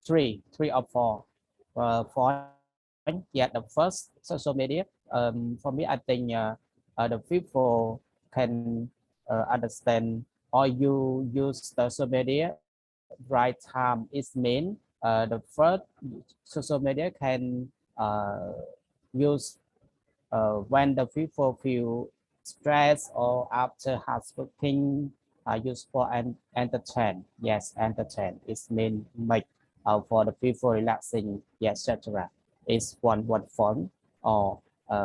three or four. Yeah, the first social media. For me, I think the people can understand or you use the social media right time. It means the first social media can use when the people feel stress or after hard working are used for entertain. Yes, entertain. It means make for the people relaxing, yes, etc. It's one form, or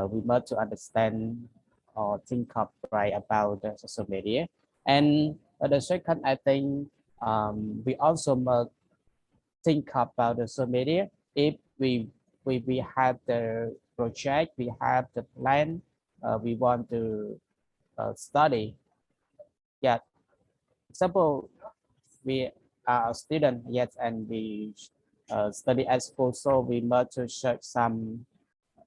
we must to understand or think of right about the social media. And the second, I think we also must think about the social media. If we have the project, we have the plan, we want to study. Yeah, example, we are a student, yes, and we study at school, so we must to search some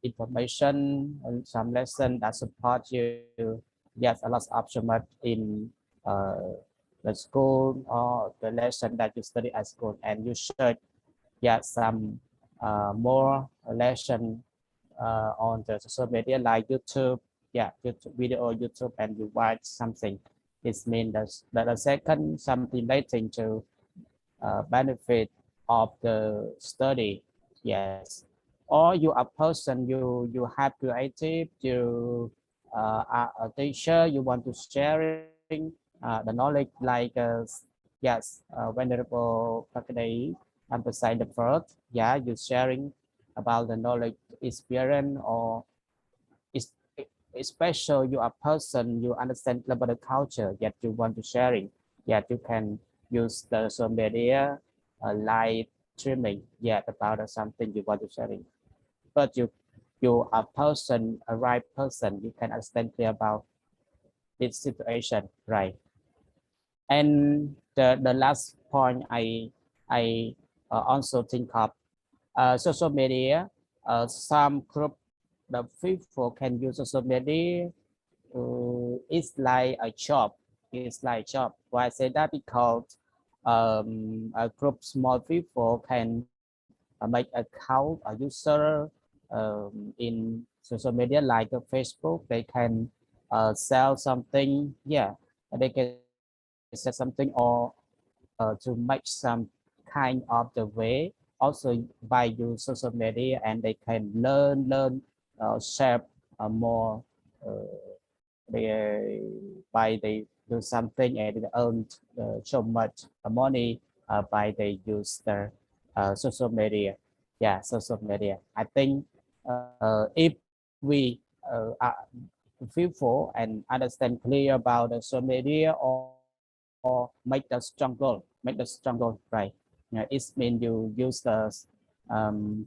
information and some lesson that support you. Yes, a lot of option in the school or the lesson that you study at school, and you search, yeah, some more lesson on the social media like YouTube, yeah, YouTube video, YouTube, and you watch something. It means that the second something relating to benefit of the study, yes. Or you a person, you have creative, you are a teacher, you want to sharing the knowledge like yes, venerable faculty emphasize the first, yeah, you sharing about the knowledge experience, or it's especially you are person, you understand about the culture, yet you want to sharing, yet you can use the social media live streaming, yeah, about something you want to sharing. But you are person, a right person, you can understand clear about this situation, right? And the last point I also think of social media. Some group the people can use social media. It's like a job. It's like a job. Why I say that? Because a group small people can make account a user in social media like Facebook. They can sell something. Yeah, they can sell something, or to make some kind of the way also by use social media, and they can learn share more uh, they by they do something and they earn so much money by they use the social media. Yeah, social media. I think if we are fearful and understand clear about the social media, or make the struggle, right? Yeah, it means you use the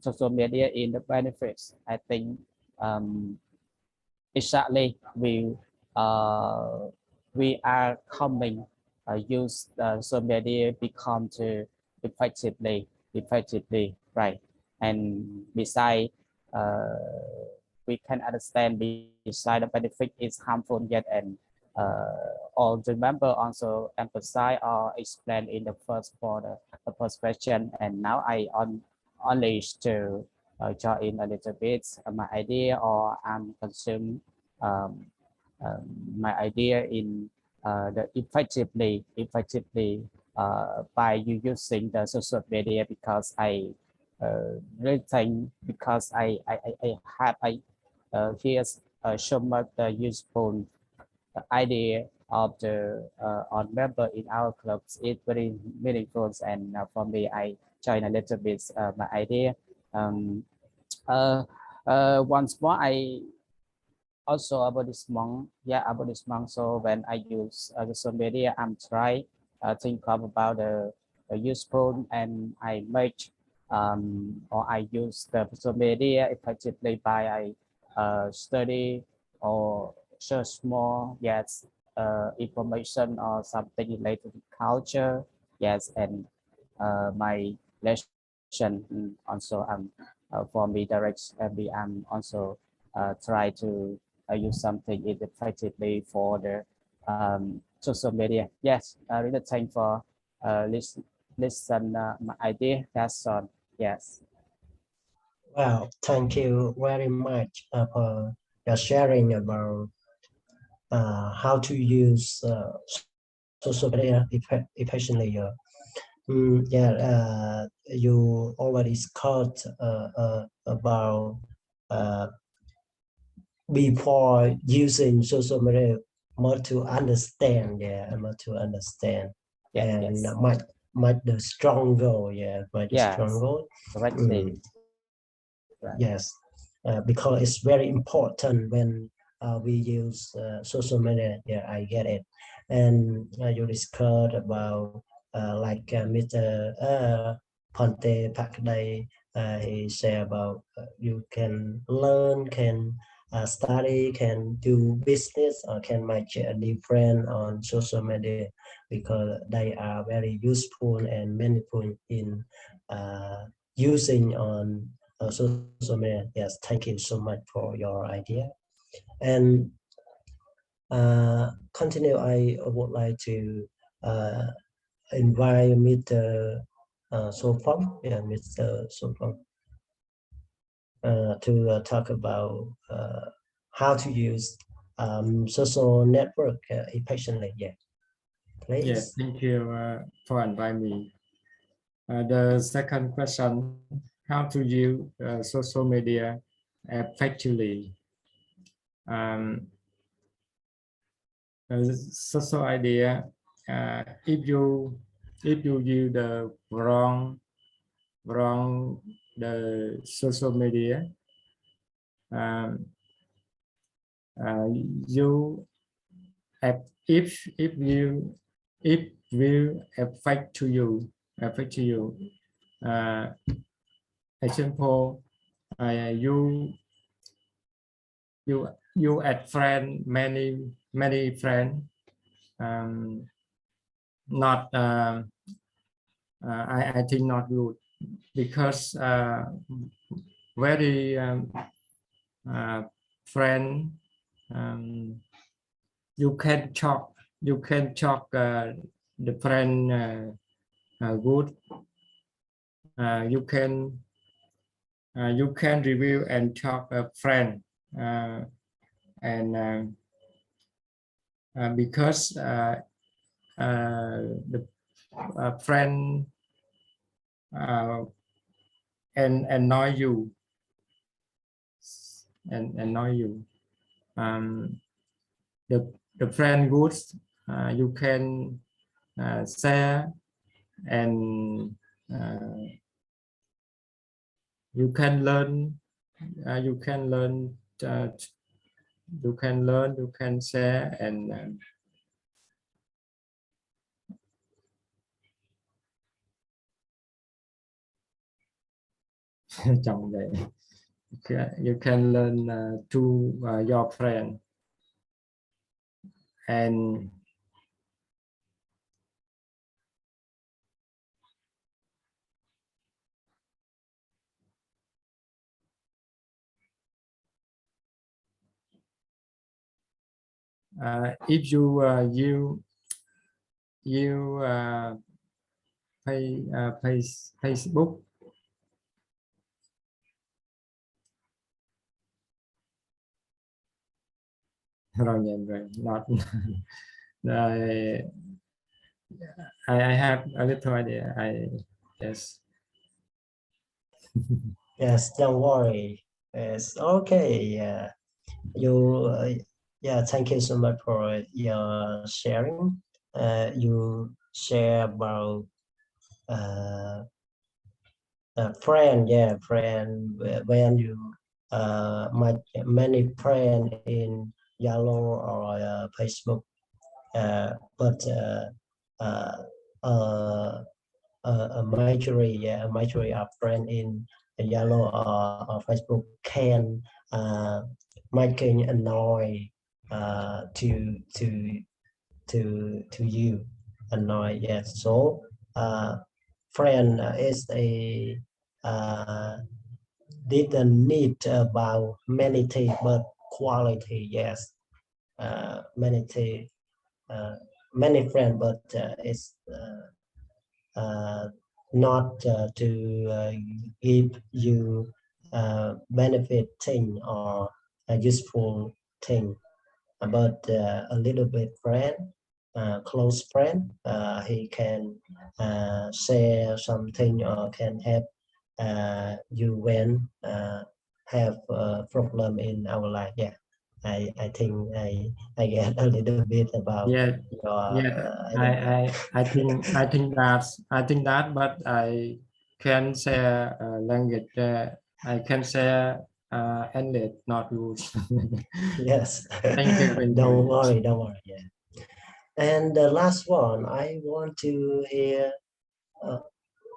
social media in the benefits. I think exactly we are coming use social media become to effectively, right? And beside uh, we can understand beside the benefit is harmful yet, and or remember also emphasize or explain in the first for the first question, and now I only to join in a little bit my idea, or I'm consume um, my idea in the effectively by you using the social media, because I really think because I have here's so much useful idea of the on member in our clubs is very meaningful, and for me I join a little bit my idea. um, Once more I also about this month, yeah, about this month. So when I use the social media, I'm trying think of about the useful, and I make or I use the social media effectively by I study or search more, yes, information or something related to culture, yes, and my lesson also for me direct I'm also try to use something effectively for the social media. Yes, really thank for listen my idea. That's all. Yes. Well, thank you very much for your sharing about how to use social media efficiently. You already discussed about before using social media more to understand, more to understand, and Yes. might the strong goal, might the strong Yes. goal. Correctly. Right. Yes, because it's very important when we use social media. Yeah, I get it. And you discussed about like Mr. Ponte Pakday. He said about you can learn, can study, can do business, or can make a new friend on social media because they are very useful and meaningful in using on social media. Yes, thank you so much for your idea. And continue, I would like to invite Mr. Sopom, Mr. Sopom, to talk about how to use social network efficiently. Yeah, Yeah, please. thank you for inviting me. The second question, how to use social media effectively. Social idea, if you use the wrong the social media, um, you if you it will affect to you. Uh, Example, you you add friend many friends, not I think not good because very friend, you can talk the friend good, you can review and talk a friend, and because the friend and annoy you and annoy you, the friend goods you can share and you can learn you can learn you can share and trong vậy you can learn to your friend, and if you Facebook rồi not I have a little idea. Yes. Yes, don't worry. It's okay. You thank you so much for your sharing. You share about a friend, when you make many friends in Yellow or Facebook, but uh, a majority of friend in Yellow or Facebook can making annoy to you, annoy. Yes, so friend is a didn't need about many things but quality. Yes, many things, many friends, but it's not to give you benefit thing or a useful thing. but a little bit friend, close friend, he can share something or can help you when have a problem in our life. Yeah, I think I get a little bit about Yeah, your yeah. idea. I think that, but I can share language. I can share English, not rules. Yes. Thank you very Don't much. worry, don't worry. Yeah. And the last one, I want to hear. Uh,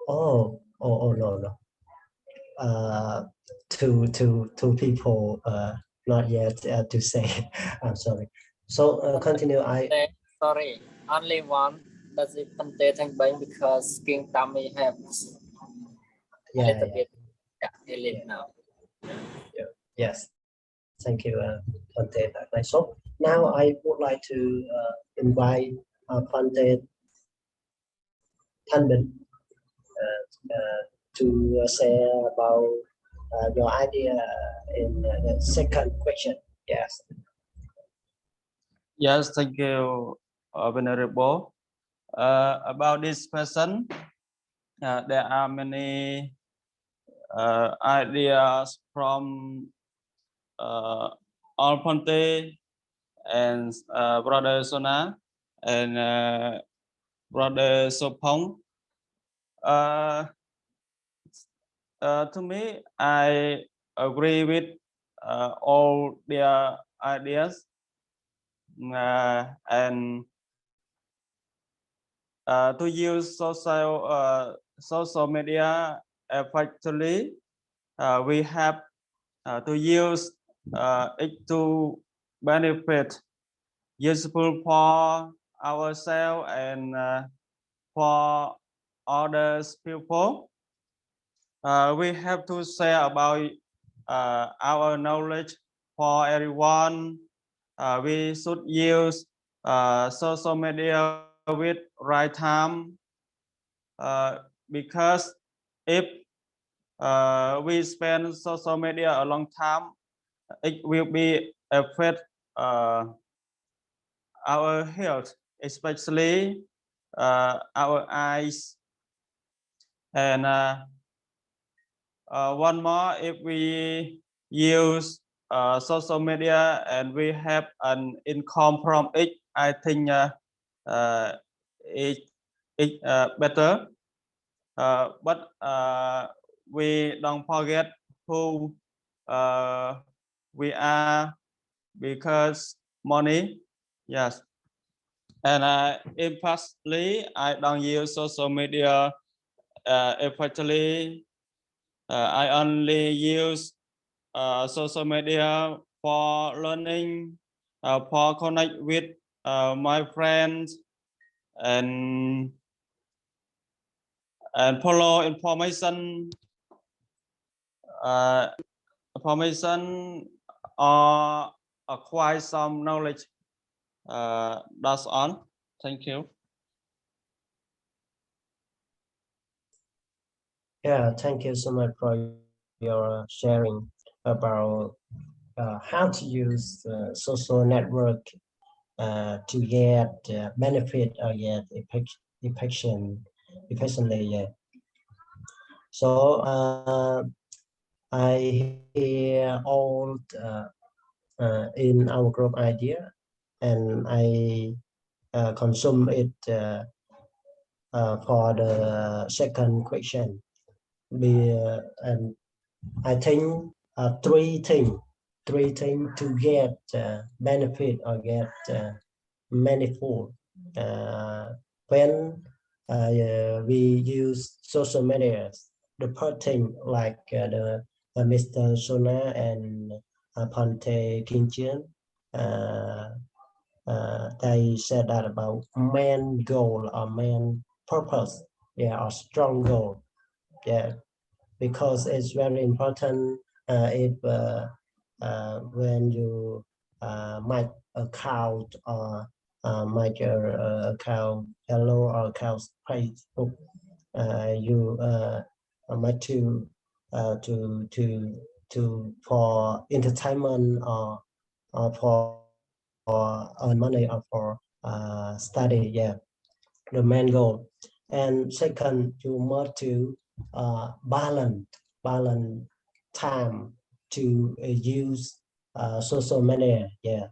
oh, no, no. Two people not yet to say. I'm sorry. So continue. Sorry, only one. Does it contain Thanh because King Tammy has a Yeah, little yeah, bit. Yeah, he yeah, live now. yeah. Yes. Thank you, Pante. So now I would like to invite Pante Thanh Bình to share about your idea in the second question. Yes. Yes, thank you, Venerable. About this question, there are many ideas from Alponte and Brother Sona and Brother Sopong. To me, I agree with all their ideas, and to use social media effectively, we have to use it to benefit useful for ourselves and for others people. We have to share about our knowledge for everyone. We should use social media with right time, because if we spend social media a long time, it will be affect our health, especially our eyes. And one more, if we use social media and we have an income from it, I think it better. But we don't forget who we are because money. Yes. And impulsively, I don't use social media effectively. I only use social media for learning, for connect with my friends, and follow information, uh, information or acquire some knowledge. That's all. Thank you. Yeah, thank you so much for your sharing about how to use social network to get benefit or get efficiently. Yeah. So I hear all in our group idea, and I consume it for the second question. And I think three things to get benefit or get manifold when we use social media. The first thing, like Mr. Sona and Pante Kinchian, they said that about main goal or main purpose, yeah, or strong goal, yeah, because it's very important if when you make account or make your account hello or account Facebook, you make to for entertainment or for earn money or for study. Yeah, the main goal. And second, you must to balance time to use social media. Yeah,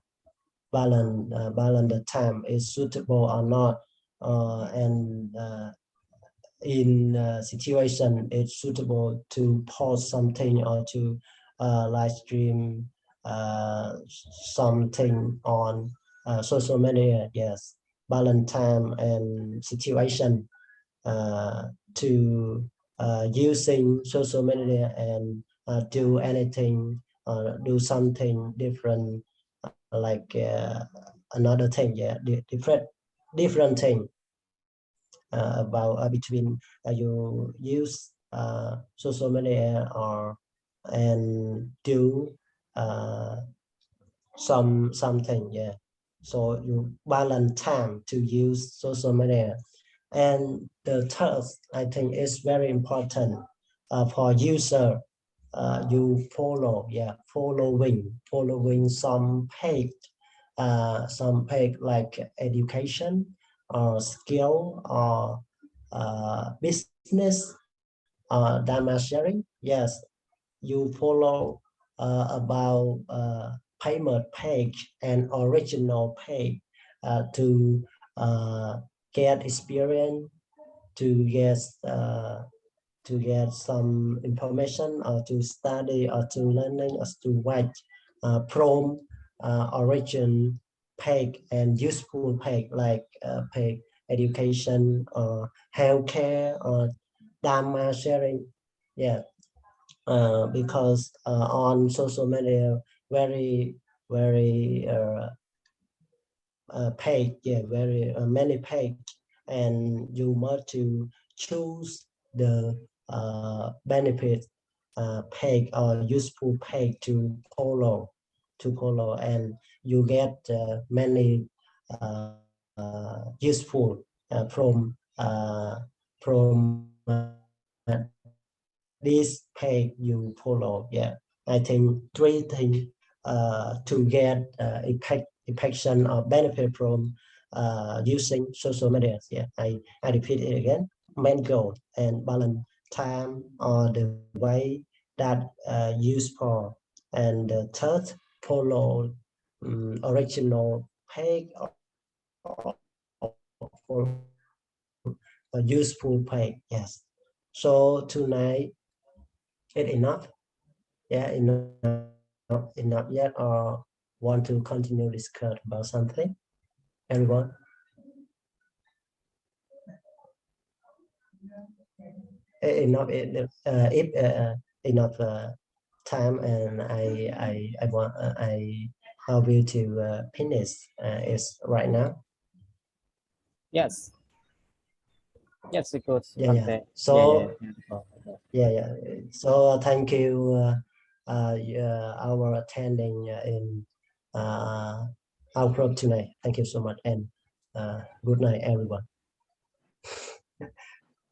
balance the time is suitable or not, and in situation it's suitable to post something or to live stream something on social media. Yes, balance time and situation to using social media and do anything, do something different, like another thing. Yeah, different thing about between you use social media or and do something. Yeah, so you balance time to use social media. And the third, I think, is very important for user. You following some page like education or skill or business data sharing. Yes, you follow about payment page and original page to get experience, to get some information, or to study, or to learning, or to write prompt origin page and useful page like page education or healthcare or dharma sharing. Yeah, because on social media very page, yeah, very many page, and you must to choose the benefit page or useful page to follow, and you get many useful from this page you follow. Yeah, I think three things to get effection or benefit from using social media. Yeah, I repeat it again. Main goal and balance time or the way that useful. And the third, follow original page or a useful page. Yes. So tonight it enough. Yeah, enough yet, or want to continue discuss about something, everyone? Enough, if enough time, and I want I will to finish is right now. Yes. Yes, we could. Yeah, yeah. Okay. So Yeah. yeah. So thank you our attending in our group tonight. Thank you so much, and good night, everyone.